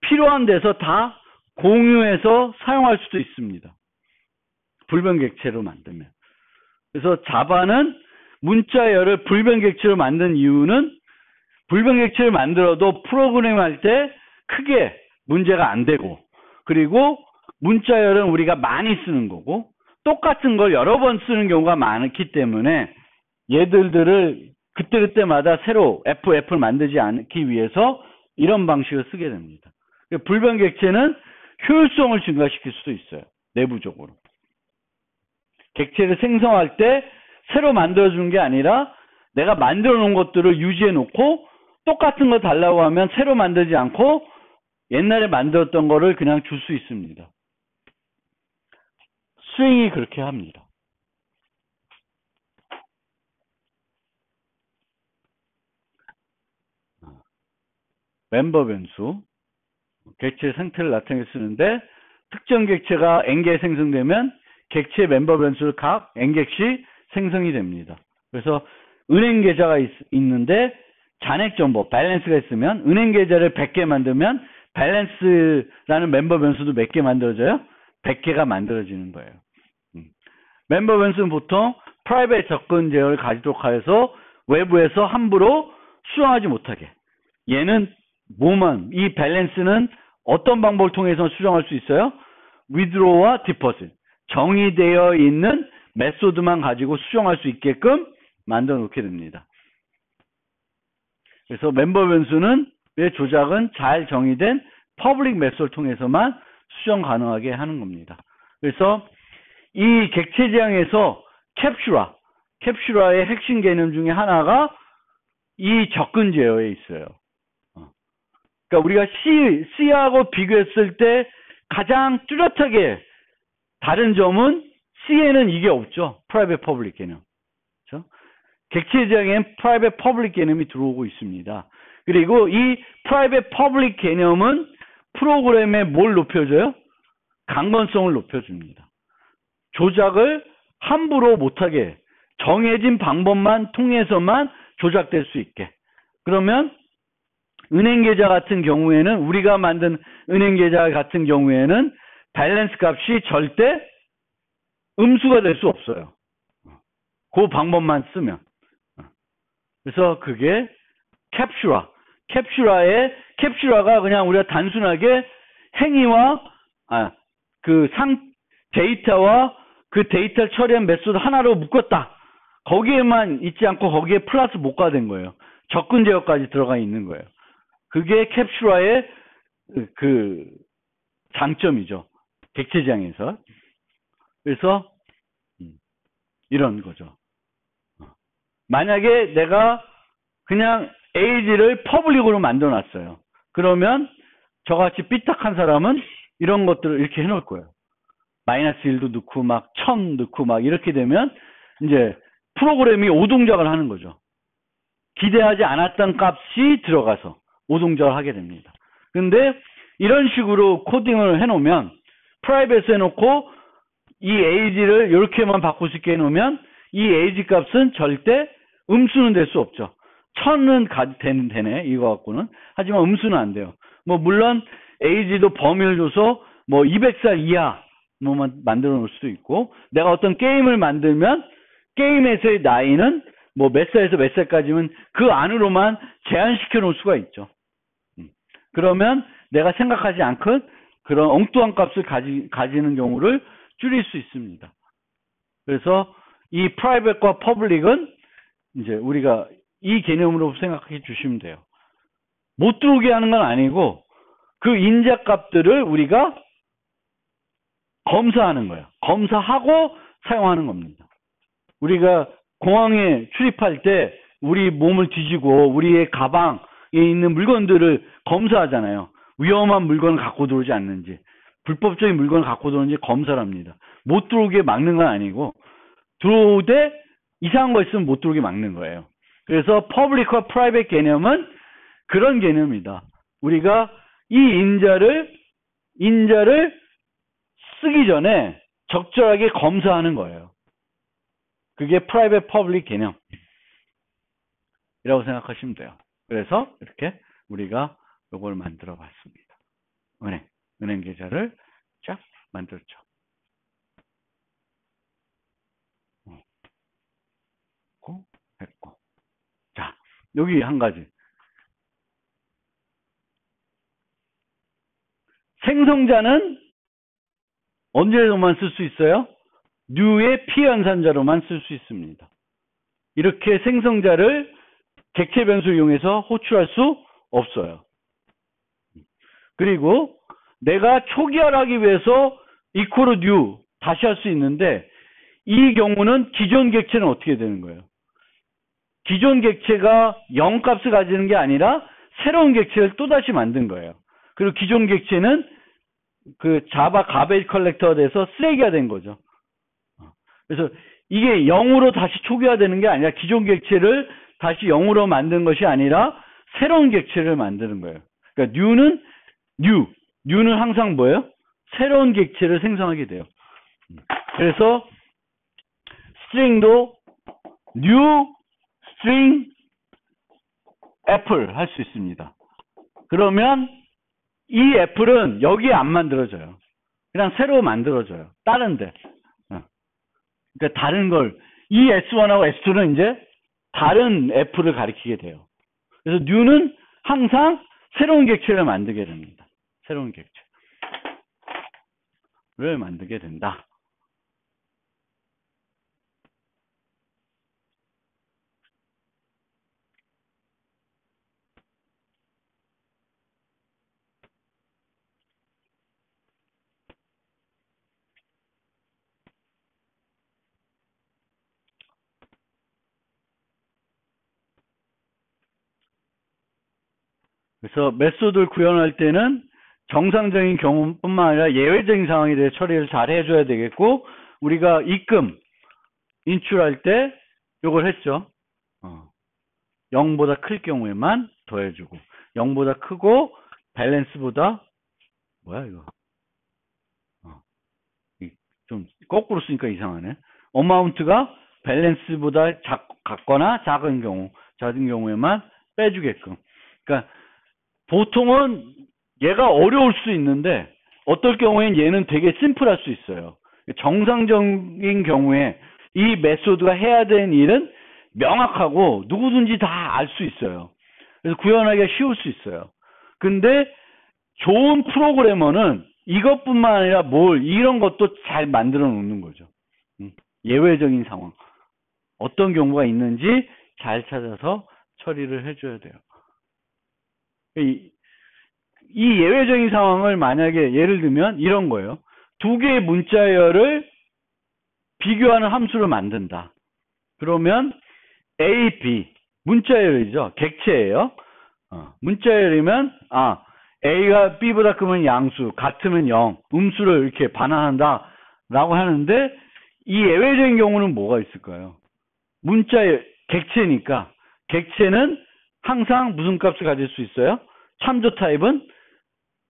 필요한 데서 다 공유해서 사용할 수도 있습니다. 불변객체로 만들면. 그래서 자바는 문자열을 불변객체로 만든 이유는 불변객체를 만들어도 프로그램 할 때 크게 문제가 안 되고, 그리고 문자열은 우리가 많이 쓰는 거고 똑같은 걸 여러 번 쓰는 경우가 많기 때문에 얘들을 그때그때마다 새로 애플 만들지 않기 위해서 이런 방식을 쓰게 됩니다. 불변객체는 효율성을 증가시킬 수도 있어요. 내부적으로. 객체를 생성할 때 새로 만들어주는 게 아니라 내가 만들어 놓은 것들을 유지해 놓고 똑같은 거 달라고 하면 새로 만들지 않고 옛날에 만들었던 거를 그냥 줄 수 있습니다. 스윙이 그렇게 합니다. 멤버 변수, 객체 상태를 나타내게 쓰는데 특정 객체가 n개 생성되면 객체 멤버 변수를 각 n객씩 생성이 됩니다. 그래서 은행 계좌가 있는데 잔액 정보, 밸런스가 있으면 은행 계좌를 100개 만들면 밸런스라는 멤버 변수도 몇 개 만들어져요? 100개가 만들어지는 거예요. 멤버 변수는 보통 프라이빗 접근 제어를 가지도록 하여서 외부에서 함부로 수정하지 못하게. 얘는 이 밸런스는 어떤 방법을 통해서 수정할 수 있어요? withdraw와 deposit. 정의되어 있는 메소드만 가지고 수정할 수 있게끔 만들어 놓게 됩니다. 그래서 멤버 변수는 조작은 잘 정의된 퍼블릭 메소드를 통해서만 수정 가능하게 하는 겁니다. 그래서 이 객체 지향에서 캡슐라의 핵심 개념 중에 하나가 이 접근 제어에 있어요. 그러니까 우리가 C하고 비교했을 때 가장 뚜렷하게 다른 점은 C에는 이게 없죠. 프라이빗 퍼블릭 개념. 그렇죠? 객체 지향엔 프라이빗 퍼블릭 개념이 들어오고 있습니다. 그리고 이 프라이빗 퍼블릭 개념은 프로그램에 뭘 높여줘요? 강건성을 높여줍니다. 조작을 함부로 못하게 정해진 방법만 통해서만 조작될 수 있게. 그러면 은행 계좌 같은 경우에는 우리가 만든 은행 계좌 같은 경우에는 밸런스 값이 절대 음수가 될 수 없어요. 그 방법만 쓰면. 그래서 그게 캡슐화. 캡슐화가 그냥 우리가 단순하게 행위와 데이터와 그 데이터를 처리한 메소드 하나로 묶었다. 거기에만 있지 않고 거기에 플러스 목가된 거예요. 접근 제어까지 들어가 있는 거예요. 그게 캡슐화의 그 장점이죠. 객체지향에서. 그래서 이런 거죠. 만약에 내가 그냥 AG를 퍼블릭으로 만들어 놨어요. 그러면 저같이 삐딱한 사람은 이런 것들을 이렇게 해놓을 거예요. 마이너스 1도 넣고 막 1000 넣고 막 이렇게 되면 이제 프로그램이 오동작을 하는 거죠. 기대하지 않았던 값이 들어가서 오동작을 하게 됩니다. 근데 이런 식으로 코딩을 해놓으면 프라이빗에 해놓고 이 AG를 이렇게만 바꿀 수 있게 해놓으면 이 AG 값은 절대 음수는 될 수 없죠. 1000은 되네 이거 갖고는. 하지만 음수는 안 돼요. 뭐 물론 AG도 범위를 줘서 뭐 200살 이하 뭐만 만들어 놓을 수도 있고, 내가 어떤 게임을 만들면 게임에서의 나이는 뭐 몇 살에서 몇 살까지면 그 안으로만 제한시켜 놓을 수가 있죠. 그러면 내가 생각하지 않건 그런 엉뚱한 값을 가지는 경우를 줄일 수 있습니다. 그래서 이 프라이빗과 퍼블릭은 이제 우리가 이 개념으로 생각해 주시면 돼요. 못 들어오게 하는 건 아니고 그 인자 값들을 우리가 검사하는 거예요. 검사하고 사용하는 겁니다. 우리가 공항에 출입할 때 우리 몸을 뒤지고 우리의 가방에 있는 물건들을 검사하잖아요. 위험한 물건을 갖고 들어오지 않는지, 불법적인 물건을 갖고 들어오는지 검사를 합니다. 못 들어오게 막는 건 아니고 들어오되 이상한 거 있으면 못 들어오게 막는 거예요. 그래서 퍼블릭과 프라이빗 개념은 그런 개념이다. 우리가 이 인자를 쓰기 전에 적절하게 검사하는 거예요. 그게 프라이빗 퍼블릭 개념이라고 생각하시면 돼요. 그래서 이렇게 우리가 이걸 만들어 봤습니다. 은행 계좌를 쫙 만들었죠. 했고. 자, 여기 한 가지. 생성자는 언제로만 쓸 수 있어요? new의 피연산자로만 쓸 수 있습니다. 이렇게 생성자를 객체 변수를 이용해서 호출할 수 없어요. 그리고 내가 초기화하기 위해서 equal new 다시 할 수 있는데 이 경우는 기존 객체는 어떻게 되는 거예요? 기존 객체가 0값을 가지는 게 아니라 새로운 객체를 또다시 만든 거예요. 그리고 기존 객체는 그 자바 가베이지 컬렉터가 돼서 쓰레기가 된 거죠. 그래서 이게 0으로 다시 초기화되는 게 아니라 기존 객체를 다시 0으로 만든 것이 아니라 새로운 객체를 만드는 거예요. 그러니까 new는 항상 뭐예요? 새로운 객체를 생성하게 돼요. 그래서 string도 new string apple 할 수 있습니다. 그러면 이 애플은 여기에 안 만들어져요. 그냥 새로 만들어져요. 다른데. 그러니까 다른 걸, 이 S1하고 S2는 이제 다른 애플을 가리키게 돼요. 그래서 new는 항상 새로운 객체를 만들게 됩니다. 새로운 객체를 만들게 된다. 그래서 메소드를 구현할 때는 정상적인 경우뿐만 아니라 예외적인 상황에 대해 처리를 잘 해줘야 되겠고, 우리가 입금, 인출할 때 이걸 했죠. 0보다 클 경우에만 더해주고, 0보다 크고 밸런스보다 뭐야 이거? 좀 거꾸로 쓰니까 이상하네. 어마운트가 밸런스보다 같거나 작은 경우, 잦은 경우에만 빼주게끔. 그러니까 보통은 얘가 어려울 수 있는데 어떨 경우엔 얘는 되게 심플할 수 있어요. 정상적인 경우에 이 메소드가 해야 되는 일은 명확하고 누구든지 다 알 수 있어요. 그래서 구현하기가 쉬울 수 있어요. 근데 좋은 프로그래머는 이것뿐만 아니라 이런 것도 잘 만들어 놓는 거죠. 예외적인 상황. 어떤 경우가 있는지 잘 찾아서 처리를 해줘야 돼요. 이 예외적인 상황을 만약에 예를 들면 이런 거예요. 두 개의 문자열을 비교하는 함수를 만든다. 그러면 A, B 문자열이죠. 객체예요. 문자열이면 A가 B보다 크면 양수, 같으면 0, 음수를 이렇게 반환한다 라고 하는데 이 예외적인 경우는 뭐가 있을까요? 문자열, 객체니까 객체는 항상 무슨 값을 가질 수 있어요? 참조 타입은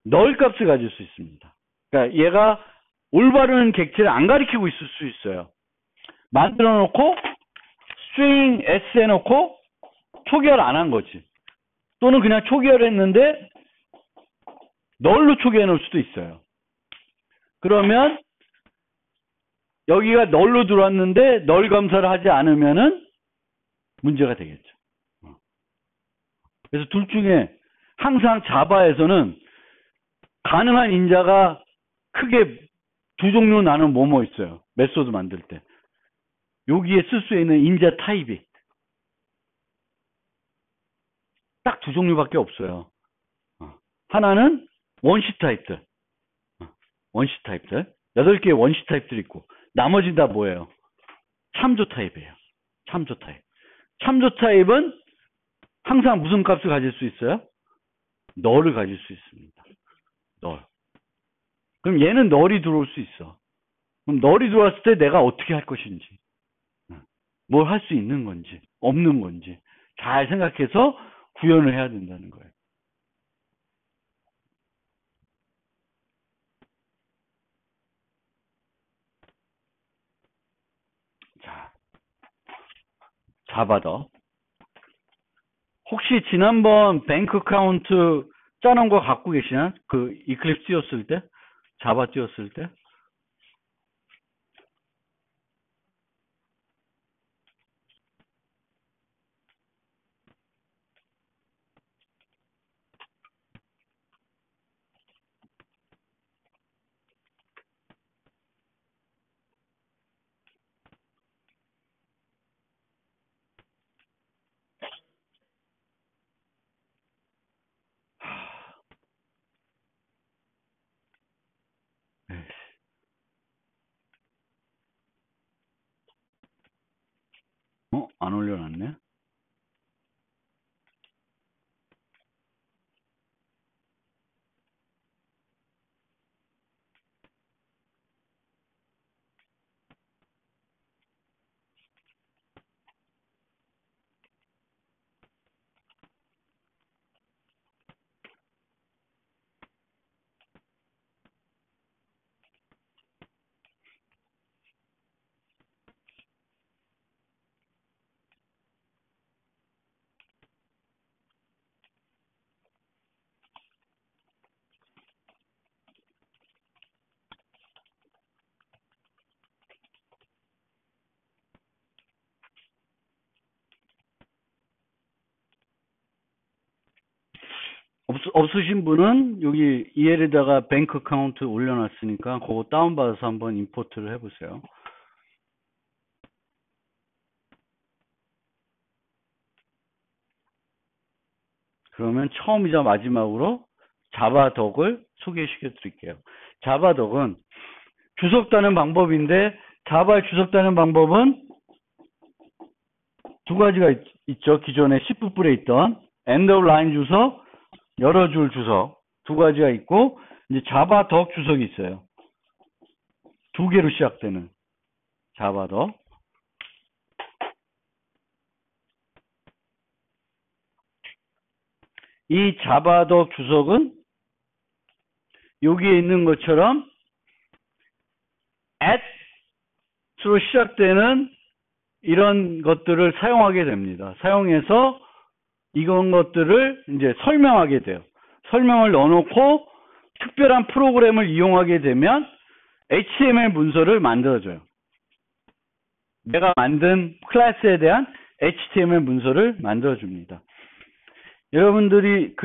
널 값을 가질 수 있습니다. 그러니까 얘가 올바른 객체를 안 가리키고 있을 수 있어요. 만들어 놓고 string s 해놓고 초기화 안 한 거지. 또는 그냥 초기화를 했는데 널로 초기화해 놓을 수도 있어요. 그러면 여기가 널로 들어왔는데 널 검사를 하지 않으면은 문제가 되겠죠. 그래서 둘 중에 항상 자바에서는 가능한 인자가 크게 두 종류 나는 뭐뭐 있어요. 메소드 만들 때. 여기에 쓸 수 있는 인자 타입이 딱 두 종류밖에 없어요. 하나는 원시 타입들. 원시 타입들. 8개의 원시 타입들이 있고 나머지 다 뭐예요? 참조 타입이에요. 참조 타입. 참조 타입은 항상 무슨 값을 가질 수 있어요? 널을 가질 수 있습니다. 널. 그럼 얘는 널이 들어올 수 있어. 그럼 널이 들어왔을 때 내가 어떻게 할 것인지, 뭘 할 수 있는 건지, 없는 건지 잘 생각해서 구현을 해야 된다는 거예요. 자, 자바더. 혹시 지난번 뱅크 카운트 짜놓은 거 갖고 계시나? 그 이클립스 띄웠을 때? 자바 띄웠을 때? 안 올려놨네? 없으신 분은 여기 EL에다가 뱅크 카운트 올려놨으니까 그거 다운받아서 한번 임포트를 해보세요. 그러면 처음이자 마지막으로 자바덕을 소개시켜 드릴게요. 자바덕은 주석 따는 방법인데 자바에 주석 따는 방법은 두 가지가 있죠. 기존에 10부불에 있던 엔드 오브 라인 주석, 여러 줄 주석 두 가지가 있고 이제 자바덕 주석이 있어요. 두 개로 시작되는 자바덕. 이 자바덕 주석은 여기에 있는 것처럼 at로 시작되는 이런 것들을 사용하게 됩니다. 사용해서 이런 것들을 이제 설명하게 돼요. 설명을 넣어놓고 특별한 프로그램을 이용하게 되면 HTML 문서를 만들어줘요. 내가 만든 클래스에 대한 HTML 문서를 만들어줍니다. 여러분들이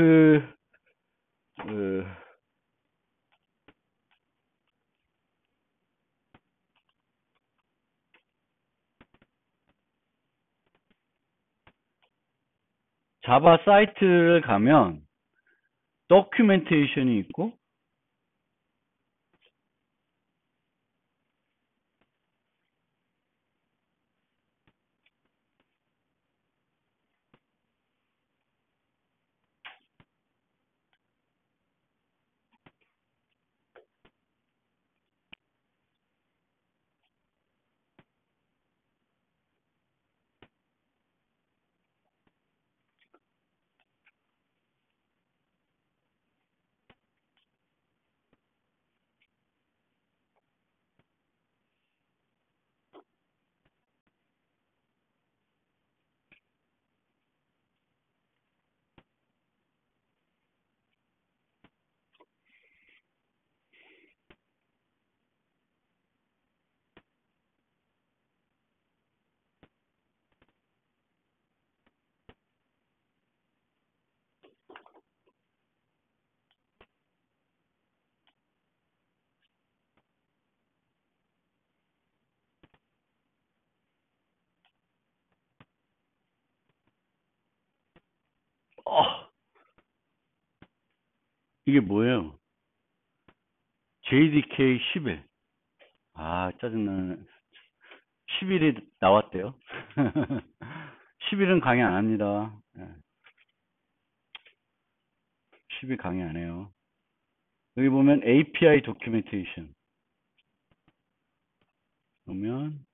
자바 사이트를 가면 도큐멘테이션이 있고 이게 뭐예요? JDK 11. 아, 짜증나네. 11이 나왔대요. 11은 강의 안 합니다. 10일 강의 안 해요. 여기 보면 API 도큐멘테이션. 그러면,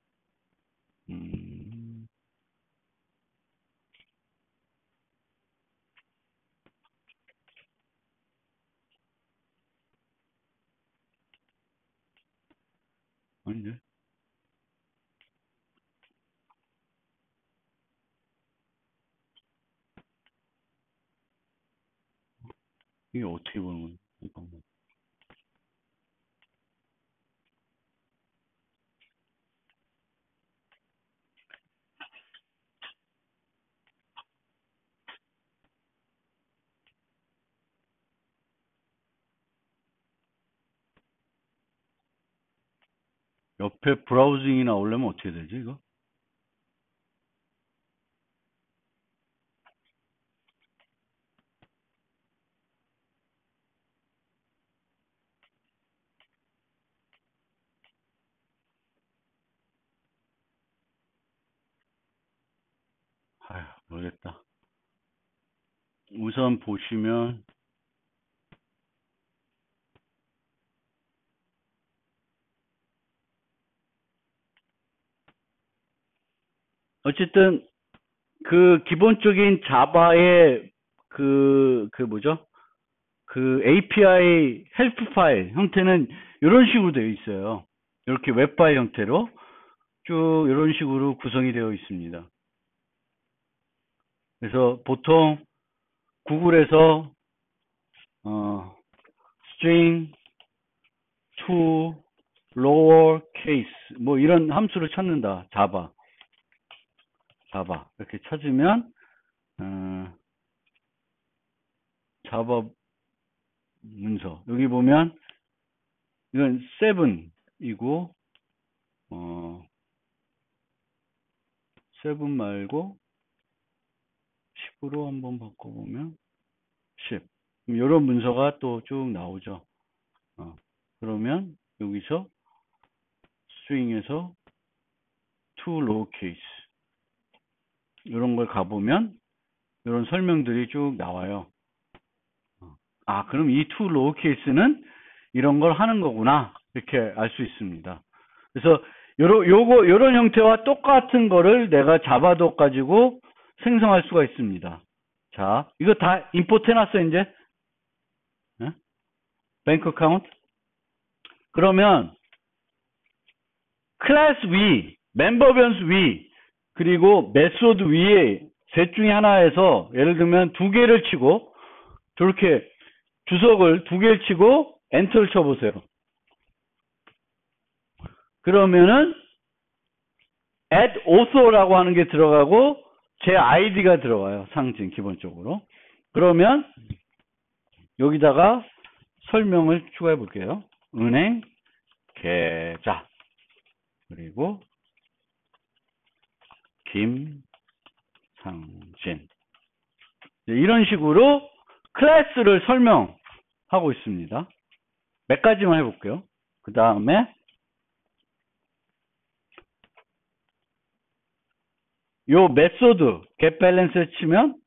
아닌데? 이게 어떻게 보는 거야? 잠깐만. 옆에 브라우징이 나오려면 어떻게 되지, 이거? 아휴, 모르겠다. 우선 보시면, 어쨌든, 그 기본적인 자바의 뭐죠? 그 API 헬프 파일 형태는 이런 식으로 되어 있어요. 이렇게 웹 파일 형태로 쭉 이런 식으로 구성이 되어 있습니다. 그래서 보통 구글에서 string to lower case 뭐 이런 함수를 찾는다. 자바 이렇게 찾으면 자바 문서 여기 보면 이건 7이고 7 말고 10으로 한번 바꿔보면 10 이런 문서가 또 쭉 나오죠. 그러면 여기서 string에서 to lowercase 이런 걸 가보면 이런 설명들이 쭉 나와요. 아, 그럼 이 to lowercase는 이런 걸 하는 거구나 이렇게 알 수 있습니다. 그래서 요런 형태와 똑같은 거를 내가 자바도 가지고 생성할 수가 있습니다. 자, 이거 다 임포트 해놨어 이제. 뱅크 어카운트. 그러면 클래스 위, 멤버 변수 위 그리고 메소드 위에 셋 중에 하나에서 예를 들면 두 개를 치고 저렇게 주석을 두 개를 치고 엔터를 쳐보세요. 그러면은 add author라고 하는 게 들어가고 제 아이디가 들어가요. 상징 기본적으로. 그러면 여기다가 설명을 추가해 볼게요. 은행 계좌 그리고 김상진 이런 식으로 클래스를 설명하고 있습니다. 몇 가지만 해볼게요. 그 다음에 요 메소드 get balance를 치면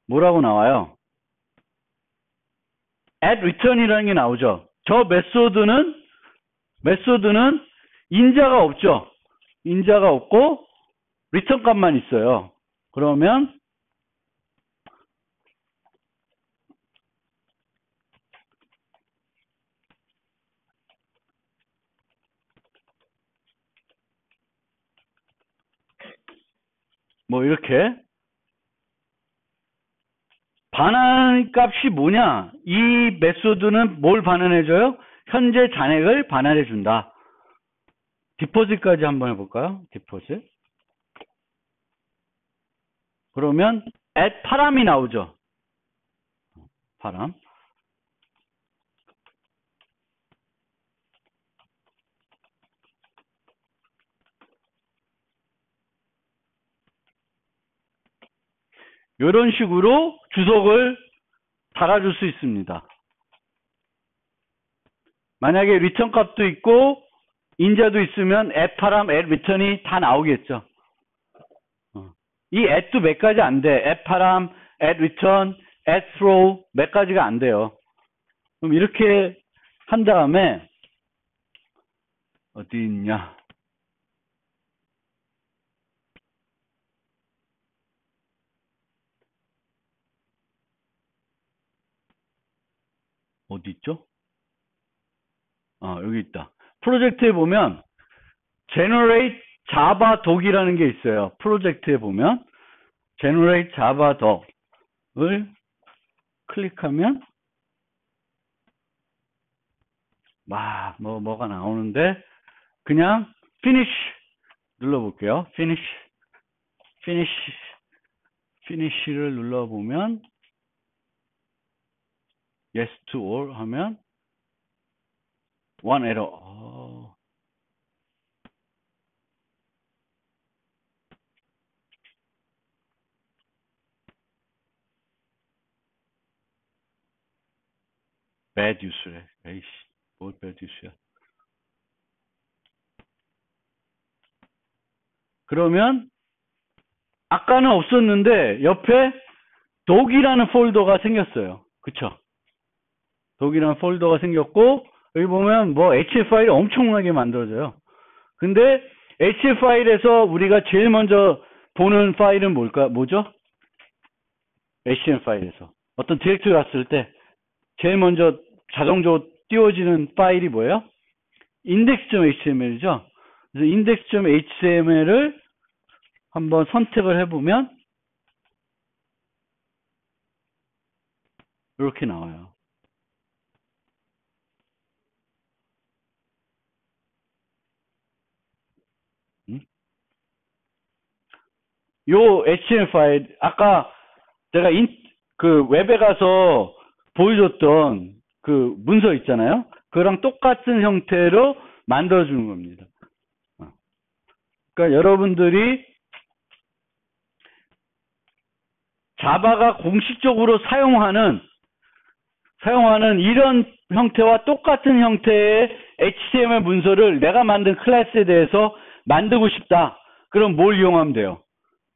뭐라고 나와요? add return이라는 게 나오죠. 저 메소드는 인자가 없죠. 인자가 없고 리턴 값만 있어요. 그러면 뭐 이렇게 반환 값이 뭐냐? 이 메소드는 뭘 반환해줘요? 현재 잔액을 반환해준다. 디포짓까지 한번 해볼까요? 디포짓. 그러면 at 파람이 나오죠. 파람. 이런 식으로 주석을 달아줄 수 있습니다. 만약에 리턴 값도 있고 인자도 있으면 at 파람, at return이 다 나오겠죠. 이 at도 몇 가지 안 돼. at 파람, at return, at throw 몇 가지가 안 돼요. 그럼 이렇게 한 다음에 어디 있냐? 어디 있죠? 여기 있다. 프로젝트에 보면 generate java doc이라는 게 있어요. 프로젝트에 보면 generate java doc을 클릭하면 뭐가 나오는데 그냥 finish 눌러볼게요. finish를 눌러보면 yes to all 하면 one error. bad use래. 에이씨, 뭘 bad use야. 그러면 아까는 없었는데 옆에 독이라는 폴더가 생겼어요. 그쵸? 독이라는 폴더가 생겼고 여기 보면 뭐 HF 파일이 엄청나게 만들어져요. 근데 HF 파일에서 우리가 제일 먼저 보는 파일은 뭐죠? HTML 파일에서 어떤 디렉토리 갔을 때 제일 먼저 자동적으로 띄워지는 파일이 뭐예요? index.html이죠. 그래서 index.html을 한번 선택을 해보면 이렇게 나와요. 요 HTML 파일 아까 제가 그 웹에 가서 보여줬던 그 문서 있잖아요. 그거랑 똑같은 형태로 만들어주는 겁니다. 그러니까 여러분들이 자바가 공식적으로 사용하는 이런 형태와 똑같은 형태의 HTML 문서를 내가 만든 클래스에 대해서 만들고 싶다. 그럼 뭘 이용하면 돼요?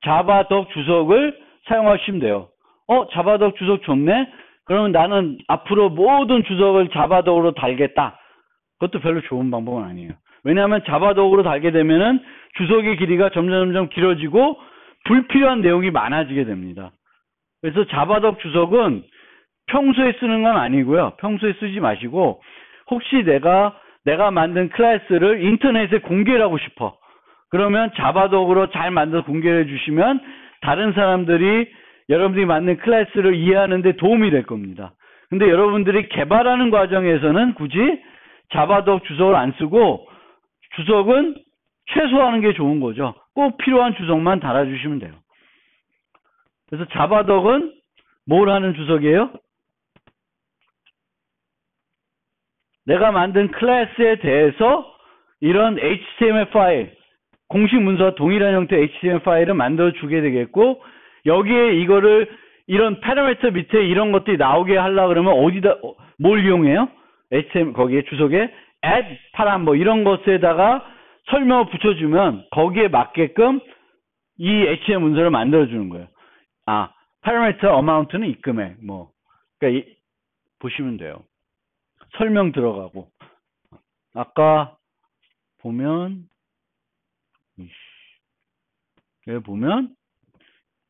자바덕 주석을 사용하시면 돼요. 자바덕 주석 좋네? 그러면 나는 앞으로 모든 주석을 자바덕으로 달겠다. 그것도 별로 좋은 방법은 아니에요. 왜냐하면 자바덕으로 달게 되면은 주석의 길이가 점점 길어지고 불필요한 내용이 많아지게 됩니다. 그래서 자바덕 주석은 평소에 쓰는 건 아니고요. 평소에 쓰지 마시고 혹시 내가 만든 클래스를 인터넷에 공개를 하고 싶어. 그러면 자바독으로 잘 만들어 공개해 주시면 다른 사람들이 여러분들이 만든 클래스를 이해하는 데 도움이 될 겁니다. 근데 여러분들이 개발하는 과정에서는 굳이 자바독 주석을 안 쓰고 주석은 최소화하는 게 좋은 거죠. 꼭 필요한 주석만 달아주시면 돼요. 그래서 자바독은 뭘 하는 주석이에요? 내가 만든 클래스에 대해서 이런 HTML 파일, 공식 문서와 동일한 형태의 HTML 파일을 만들어 주게 되겠고, 여기에 이거를 이런 파라미터 밑에 이런 것들이 나오게 하려고 그러면 어디다, 뭘 이용해요? HTML, 거기에 주석에 add 파람 뭐 이런 것에다가 설명을 붙여주면 거기에 맞게끔 이 HTML 문서를 만들어 주는 거예요. 아, 파라미터 어마운트는 이 금액, 뭐. 그러니까 보시면 돼요. 설명 들어가고. 아까 보면, 여기 보면,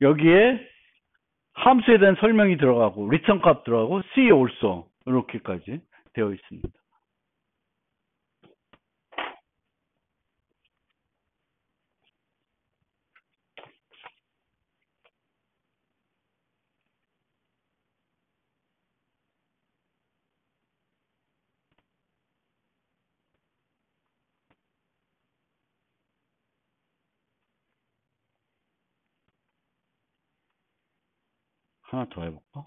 여기에 함수에 대한 설명이 들어가고, 리턴 값 들어가고, see also. 이렇게까지 되어 있습니다. 하나 더 해볼까?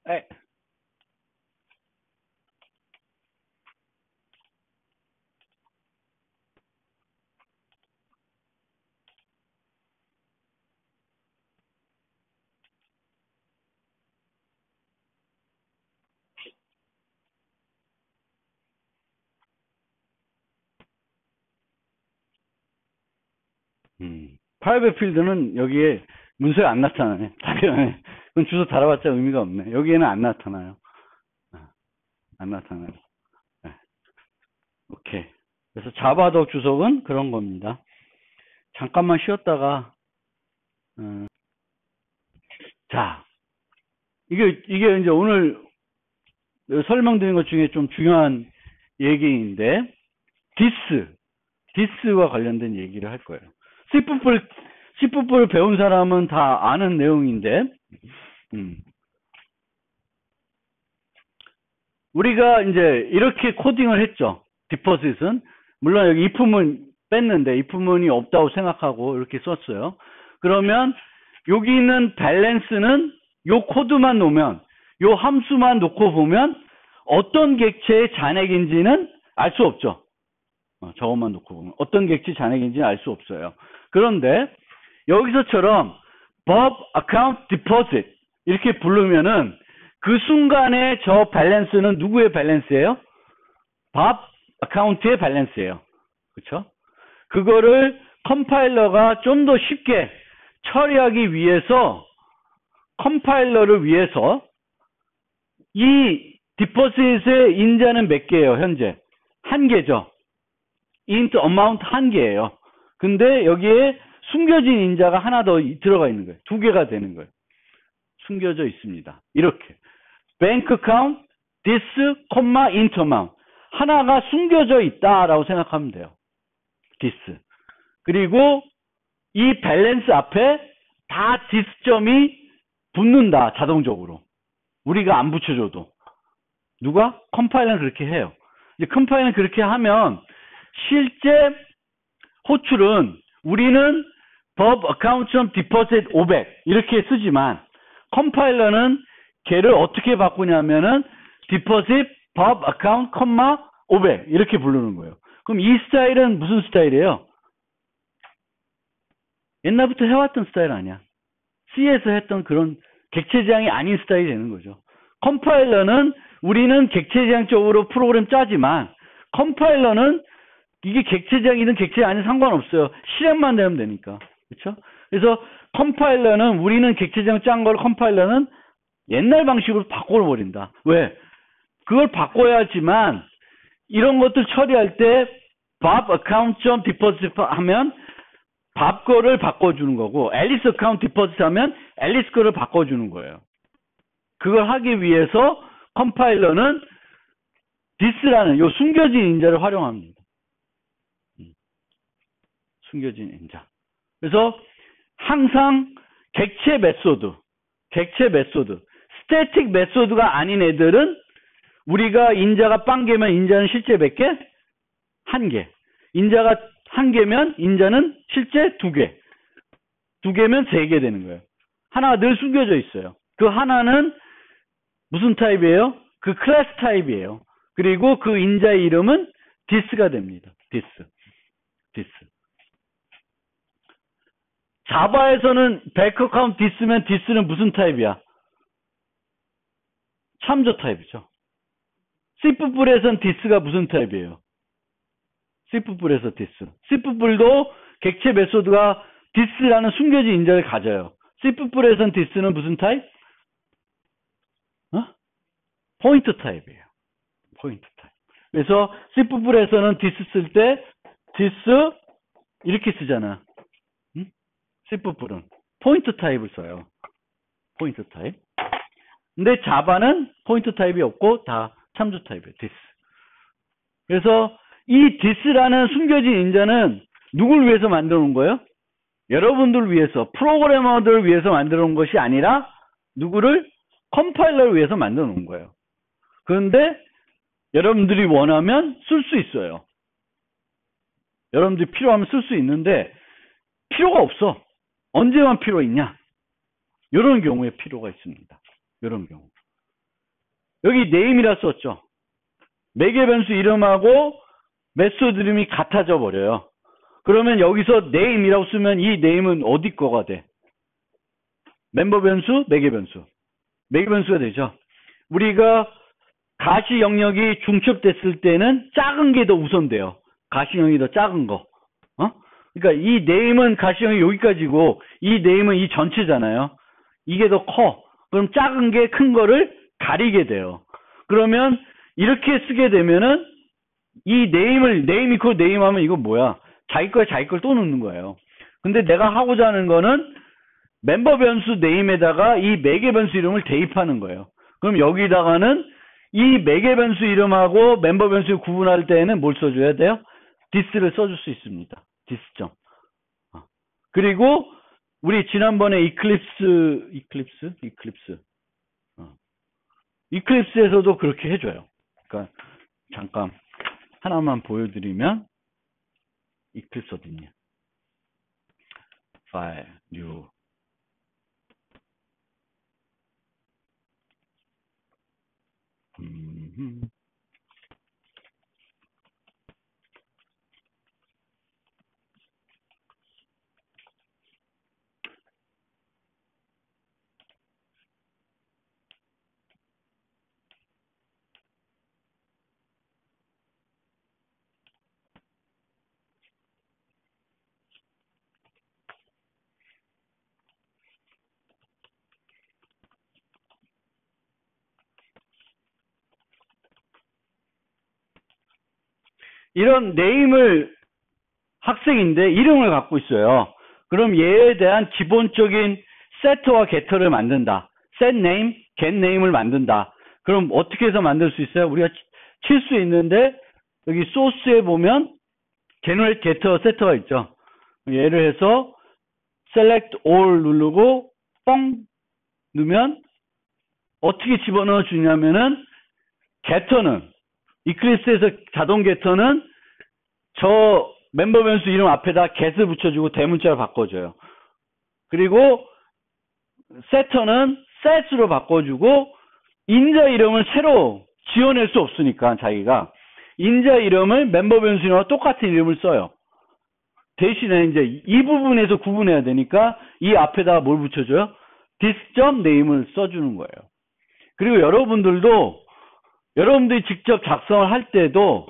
에. 프라이빗 필드는 여기에 문서에 안 나타나네. 답변에. 그건 주소 달아봤자 의미가 없네. 여기에는 안 나타나요. 안 나타나요. 네. 오케이. 그래서 자바독 주석은 그런 겁니다. 잠깐만 쉬었다가, 자, 이게 이제 오늘 설명드린 것 중에 좀 중요한 얘기인데, 디스와 관련된 얘기를 할 거예요. C++를 배운 사람은 다 아는 내용인데, 우리가 이제 이렇게 코딩을 했죠. 디포짓은. 물론 여기 if문은 뺐는데, if문이 없다고 생각하고 이렇게 썼어요. 그러면 여기 있는 밸런스는 요 코드만 놓으면, 요 함수만 놓고 보면 어떤 객체의 잔액인지는 알 수 없죠. 저것만 놓고 보면 어떤 객체 잔액인지는 알 수 없어요. 그런데 여기서처럼 Bob account deposit 이렇게 부르면은 그 순간에 저 밸런스는 누구의 밸런스예요? Bob account의 밸런스예요. 그렇죠? 그거를 컴파일러가 좀 더 쉽게 처리하기 위해서 컴파일러를 위해서 이 디포짓의 인자는 몇 개예요? 현재 1개죠. int amount 1개예요. 근데 여기에 숨겨진 인자가 하나 더 들어가 있는 거예요. 2개가 되는 거예요. 숨겨져 있습니다. 이렇게 bank account this, int amount 하나가 숨겨져 있다라고 생각하면 돼요. this. 그리고 이 밸런스 앞에 다 this점이 붙는다. 자동적으로. 우리가 안 붙여줘도. 누가? 컴파일러는 그렇게 해요. 이제 컴파일러는 그렇게 하면 실제 호출은 우리는 Bob account deposit 500 이렇게 쓰지만 컴파일러는 걔를 어떻게 바꾸냐면은 deposit Bob account, 500 이렇게 부르는 거예요. 그럼 이 스타일은 무슨 스타일이에요? 옛날부터 해왔던 스타일 아니야. C에서 했던 그런 객체지향이 아닌 스타일이 되는 거죠. 컴파일러는 우리는 객체지향 쪽으로 프로그램 짜지만 컴파일러는 이게 객체지향이든 객체지향 아니든 상관없어요. 실행만 되면 되니까. 그렇죠? 그래서 컴파일러는 우리는 객체지향 짠 걸 컴파일러는 옛날 방식으로 바꿔버린다. 왜? 그걸 바꿔야지만 이런 것들 처리할 때 Bob account.deposit 하면 밥 거를 바꿔주는 거고, 앨리스 어카운트 디포지트 하면 앨리스 거를 바꿔주는 거예요. 그걸 하기 위해서 컴파일러는 this라는 요 숨겨진 인자를 활용합니다. 숨겨진 인자. 그래서 항상 객체 메소드, 스태틱 메소드가 아닌 애들은 우리가 인자가 0개면 인자는 실제 몇 개? 1개. 인자가 1개면 인자는 실제 2개. 2개면 3개 되는 거예요. 하나가 늘 숨겨져 있어요. 그 하나는 무슨 타입이에요? 그 클래스 타입이에요. 그리고 그 인자의 이름은 this가 됩니다. this. 자바에서는 back account this면 this는 무슨 타입이야? 참조 타입이죠. C뿔에선 this가 무슨 타입이에요? C뿔에서 this. C뿔도 객체 메소드가 this라는 숨겨진 인자를 가져요. C뿔에선 this는 무슨 타입? 포인트 타입이에요. 포인트 타입. 그래서 C뿔에서는 this 쓸 때 this 이렇게 쓰잖아. C뿔은 포인트 타입을 써요. 포인트 타입. 근데 자바는 포인트 타입이 없고 다 참조 타입이에요. this. 그래서 이 this라는 숨겨진 인자는 누굴 위해서 만들어 놓은 거예요? 여러분들 위해서, 프로그래머들을 위해서 만들어 놓은 것이 아니라 누구를? 컴파일러를 위해서 만들어 놓은 거예요. 그런데 여러분들이 원하면 쓸 수 있어요. 여러분들이 필요하면 쓸 수 있는데 필요가 없어. 언제만 필요 있냐? 이런 경우에 필요가 있습니다. 이런 경우. 여기 name이라 썼죠. 매개 변수 이름하고 메소드 이름이 같아져 버려요. 그러면 여기서 name이라고 쓰면 이 name은 어디 거가 돼? 멤버 변수, 매개 변수. 매개 변수가 되죠. 우리가 가시 영역이 중첩됐을 때는 작은 게 더 우선돼요. 가시 영역이 더 작은 거. 그러니까 이 name은 가시 영역이 여기까지고 이 name은 이 전체잖아요. 이게 더 커. 그럼 작은 게 큰 거를 가리게 돼요. 그러면 이렇게 쓰게 되면은 이 name 이퀄 name 하면 이거 뭐야? 자기 거에 자기 걸 또 넣는 거예요. 근데 내가 하고자 하는 거는 멤버 변수 name에다가 이 매개 변수 이름을 대입하는 거예요. 그럼 여기다가는 이 매개 변수 이름하고 멤버 변수 구분할 때에는 뭘 써줘야 돼요? this를 써줄 수 있습니다. this 점. 그리고 우리 지난번에 이클립스에서도 그렇게 해줘요. 그러니까 잠깐 하나만 보여드리면 이클립스 어딨냐? 파일, 뉴. 이런 네임을 학생인데 이름을 갖고 있어요. 그럼 얘에 대한 기본적인 세트와 게터를 만든다. set name, get name을 만든다. 그럼 어떻게 해서 만들 수 있어요? 우리가 칠 수 있는데 여기 소스에 보면 generate getter, setter가 있죠. 얘를 해서 select all 누르고 뻥 누르면 어떻게 집어넣어 주냐면은 getter는 이클립스에서 자동 getter는 저 멤버 변수 이름 앞에다 get을 붙여주고 대문자로 바꿔줘요. 그리고 setter는 set으로 바꿔주고 인자 이름을 새로 지어낼 수 없으니까 자기가 인자 이름을 멤버 변수 이름과 똑같은 이름을 써요. 대신에 이제 이 부분에서 구분해야 되니까 이 앞에다가 뭘 붙여줘요? this.name을 써주는 거예요. 그리고 여러분들이 직접 작성을 할 때도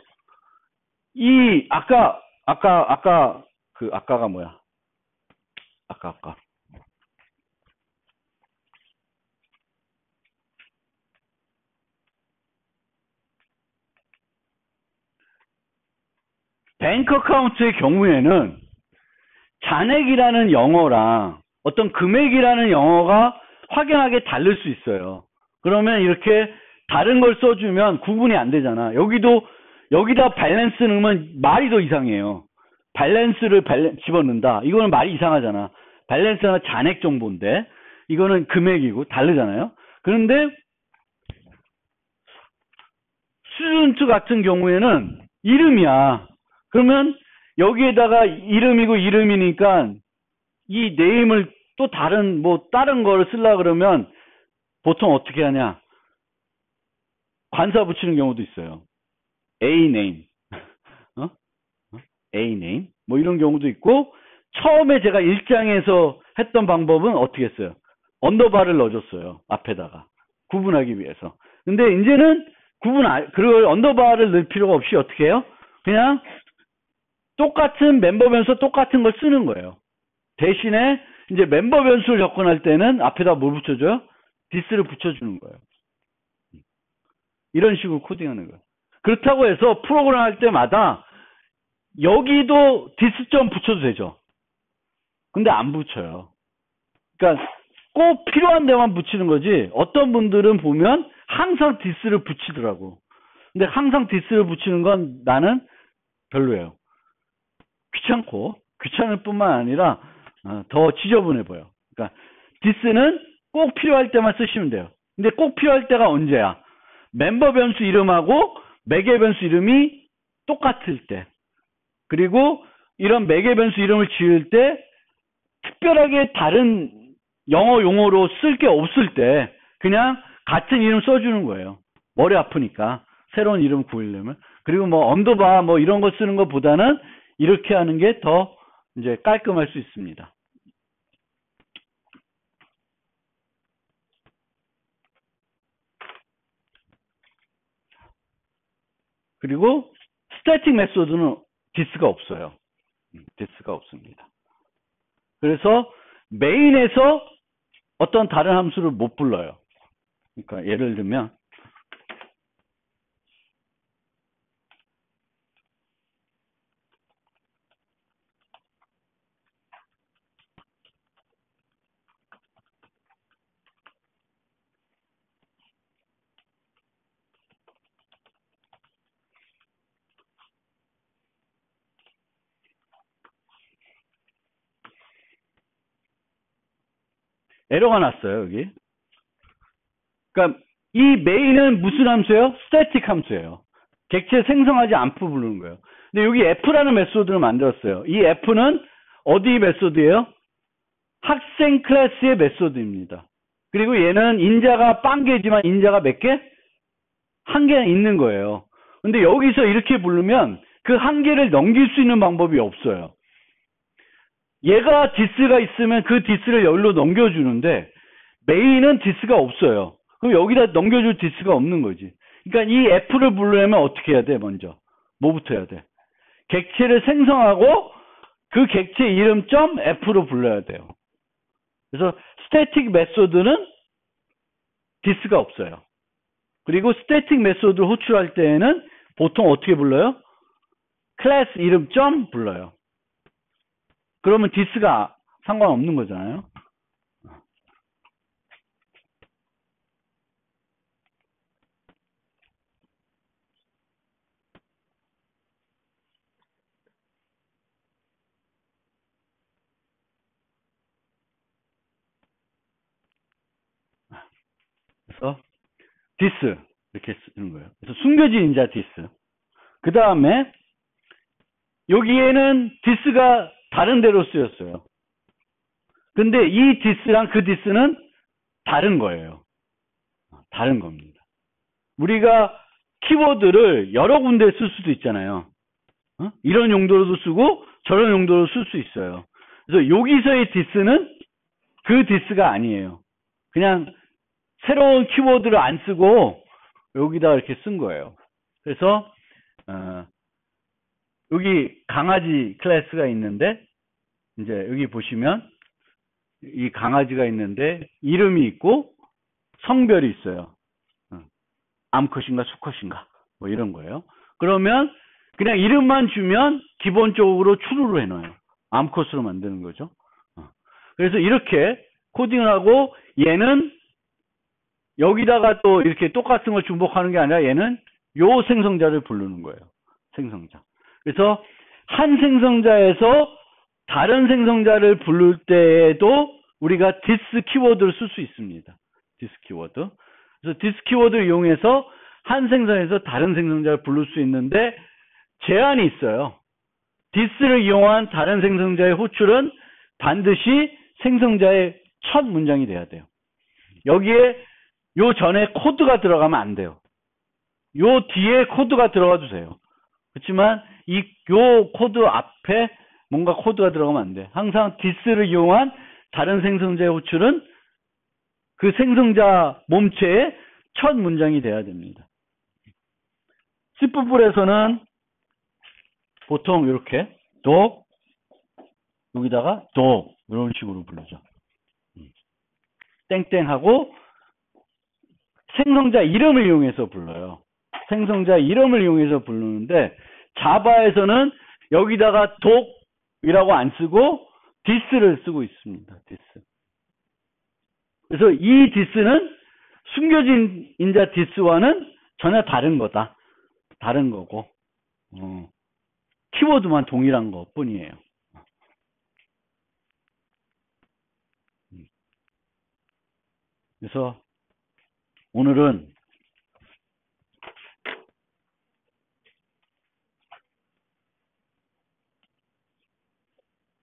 이 아까가 뭐야? 아까 뱅크 어카운트의 경우에는 잔액이라는 영어랑 어떤 금액이라는 영어가 확연하게 다를 수 있어요. 그러면 이렇게 다른 걸 써주면 구분이 안 되잖아. 여기다 밸런스 넣으면 말이 더 이상해요. 밸런스를 집어넣는다. 이거는 말이 이상하잖아. 밸런스는 잔액 정보인데 이거는 금액이고 다르잖아요. 그런데 스튜던트 같은 경우에는 이름이야. 그러면 여기에다가 이름이고 이름이니까 이 네임을 또 다른 거를 쓰려고 그러면 보통 어떻게 하냐. 관사 붙이는 경우도 있어요. A name. A name. 뭐 이런 경우도 있고, 처음에 제가 1장에서 했던 방법은 어떻게 했어요? 언더바를 넣어줬어요. 앞에다가. 구분하기 위해서. 근데 이제는 그걸 언더바를 넣을 필요가 없이 어떻게 해요? 그냥 똑같은 멤버 변수 똑같은 걸 쓰는 거예요. 대신에 이제 멤버 변수를 접근할 때는 앞에다 뭘 붙여줘요? this를 붙여주는 거예요. 이런 식으로 코딩하는 거예요. 그렇다고 해서 프로그램 할 때마다 여기도 this 점 붙여도 되죠. 근데 안 붙여요. 그러니까 꼭 필요한 데만 붙이는 거지. 어떤 분들은 보면 항상 this를 붙이더라고. 근데 항상 this를 붙이는 건 나는 별로예요. 귀찮을 뿐만 아니라 더 지저분해 보여. 그러니까 this는 꼭 필요할 때만 쓰시면 돼요. 근데 꼭 필요할 때가 언제야? 멤버 변수 이름하고 매개 변수 이름이 똑같을 때. 그리고 이런 매개 변수 이름을 지을 때 특별하게 다른 영어 용어로 쓸 게 없을 때 그냥 같은 이름 써주는 거예요. 머리 아프니까 새로운 이름 구하려면. 그리고 뭐 언더바 뭐 이런 거 쓰는 것보다는 이렇게 하는 게 더 이제 깔끔할 수 있습니다. 그리고 스태틱 메소드는 this가 없어요. this가 없습니다. 그래서 메인에서 어떤 다른 함수를 못 불러요. 그러니까 예를 들면 에러가 났어요, 여기. 그러니까 이 메인은 무슨 함수예요? 스태틱 함수예요. 객체 생성하지 않고 부르는 거예요. 근데 여기 f라는 메소드를 만들었어요. 이 f는 어디 메소드예요? 학생 클래스의 메소드입니다. 그리고 얘는 인자가 빵개지만 인자가 몇 개? 한 개 있는 거예요. 근데 여기서 이렇게 부르면 그 한 개를 넘길 수 있는 방법이 없어요. 얘가 this가 있으면 그 this를 여기로 넘겨주는데 메인은 this가 없어요. 그럼 여기다 넘겨줄 this가 없는 거지. 그러니까 이 f를 부르려면 어떻게 해야 돼? 먼저 뭐부터 해야 돼? 객체를 생성하고 그 객체 이름 점 f로 불러야 돼요. 그래서 스태틱 메소드는 this가 없어요. 그리고 스태틱 메소드를 호출할 때에는 보통 어떻게 불러요? 클래스 이름 점 불러요. 그러면 this가 상관없는 거잖아요. 그래서 this 이렇게 쓰는 거예요. 그래서 숨겨진 인자 this. 그 다음에 여기에는 this가 다른 데로 쓰였어요. 근데 이 this랑 그 this는 다른 거예요. 다른 겁니다. 우리가 키워드를 여러 군데 쓸 수도 있잖아요. 이런 용도로도 쓰고 저런 용도로 쓸 수 있어요. 그래서 여기서의 this는 그 this가 아니에요. 그냥 새로운 키워드를 안 쓰고 여기다 이렇게 쓴 거예요. 그래서 여기 강아지 클래스가 있는데 이제 여기 보시면 이 강아지가 있는데 이름이 있고 성별이 있어요. 암컷인가 수컷인가 뭐 이런 거예요. 그러면 그냥 이름만 주면 기본적으로 true로 해놔요. 암컷으로 만드는 거죠. 그래서 이렇게 코딩을 하고 얘는 여기다가 또 이렇게 똑같은 걸 중복하는 게 아니라 얘는 요 생성자를 부르는 거예요. 생성자. 그래서 한 생성자에서 다른 생성자를 부를 때에도 우리가 this 키워드를 쓸 수 있습니다. this 키워드. 그래서 this 키워드를 이용해서 한 생성에서 다른 생성자를 부를 수 있는데 제한이 있어요. this를 이용한 다른 생성자의 호출은 반드시 생성자의 첫 문장이 돼야 돼요. 여기에 요 전에 코드가 들어가면 안 돼요. 요 뒤에 코드가 들어가도 돼요. 그렇지만 요 코드 앞에 뭔가 코드가 들어가면 안 돼. 항상 this를 이용한 다른 생성자의 호출은 그 생성자 몸체의 첫 문장이 돼야 됩니다. C++에서는 보통 이렇게 dog 여기다가 dog 이런 식으로 부르죠. 땡땡하고 생성자 이름을 이용해서 불러요. 생성자 이름을 이용해서 부르는데 자바에서는 여기다가 dog이라고 안 쓰고 this를 쓰고 있습니다. this. 그래서 이 this는 숨겨진 인자 this와는 전혀 다른 거다. 다른 거고 키워드만 동일한 것 뿐이에요. 그래서 오늘은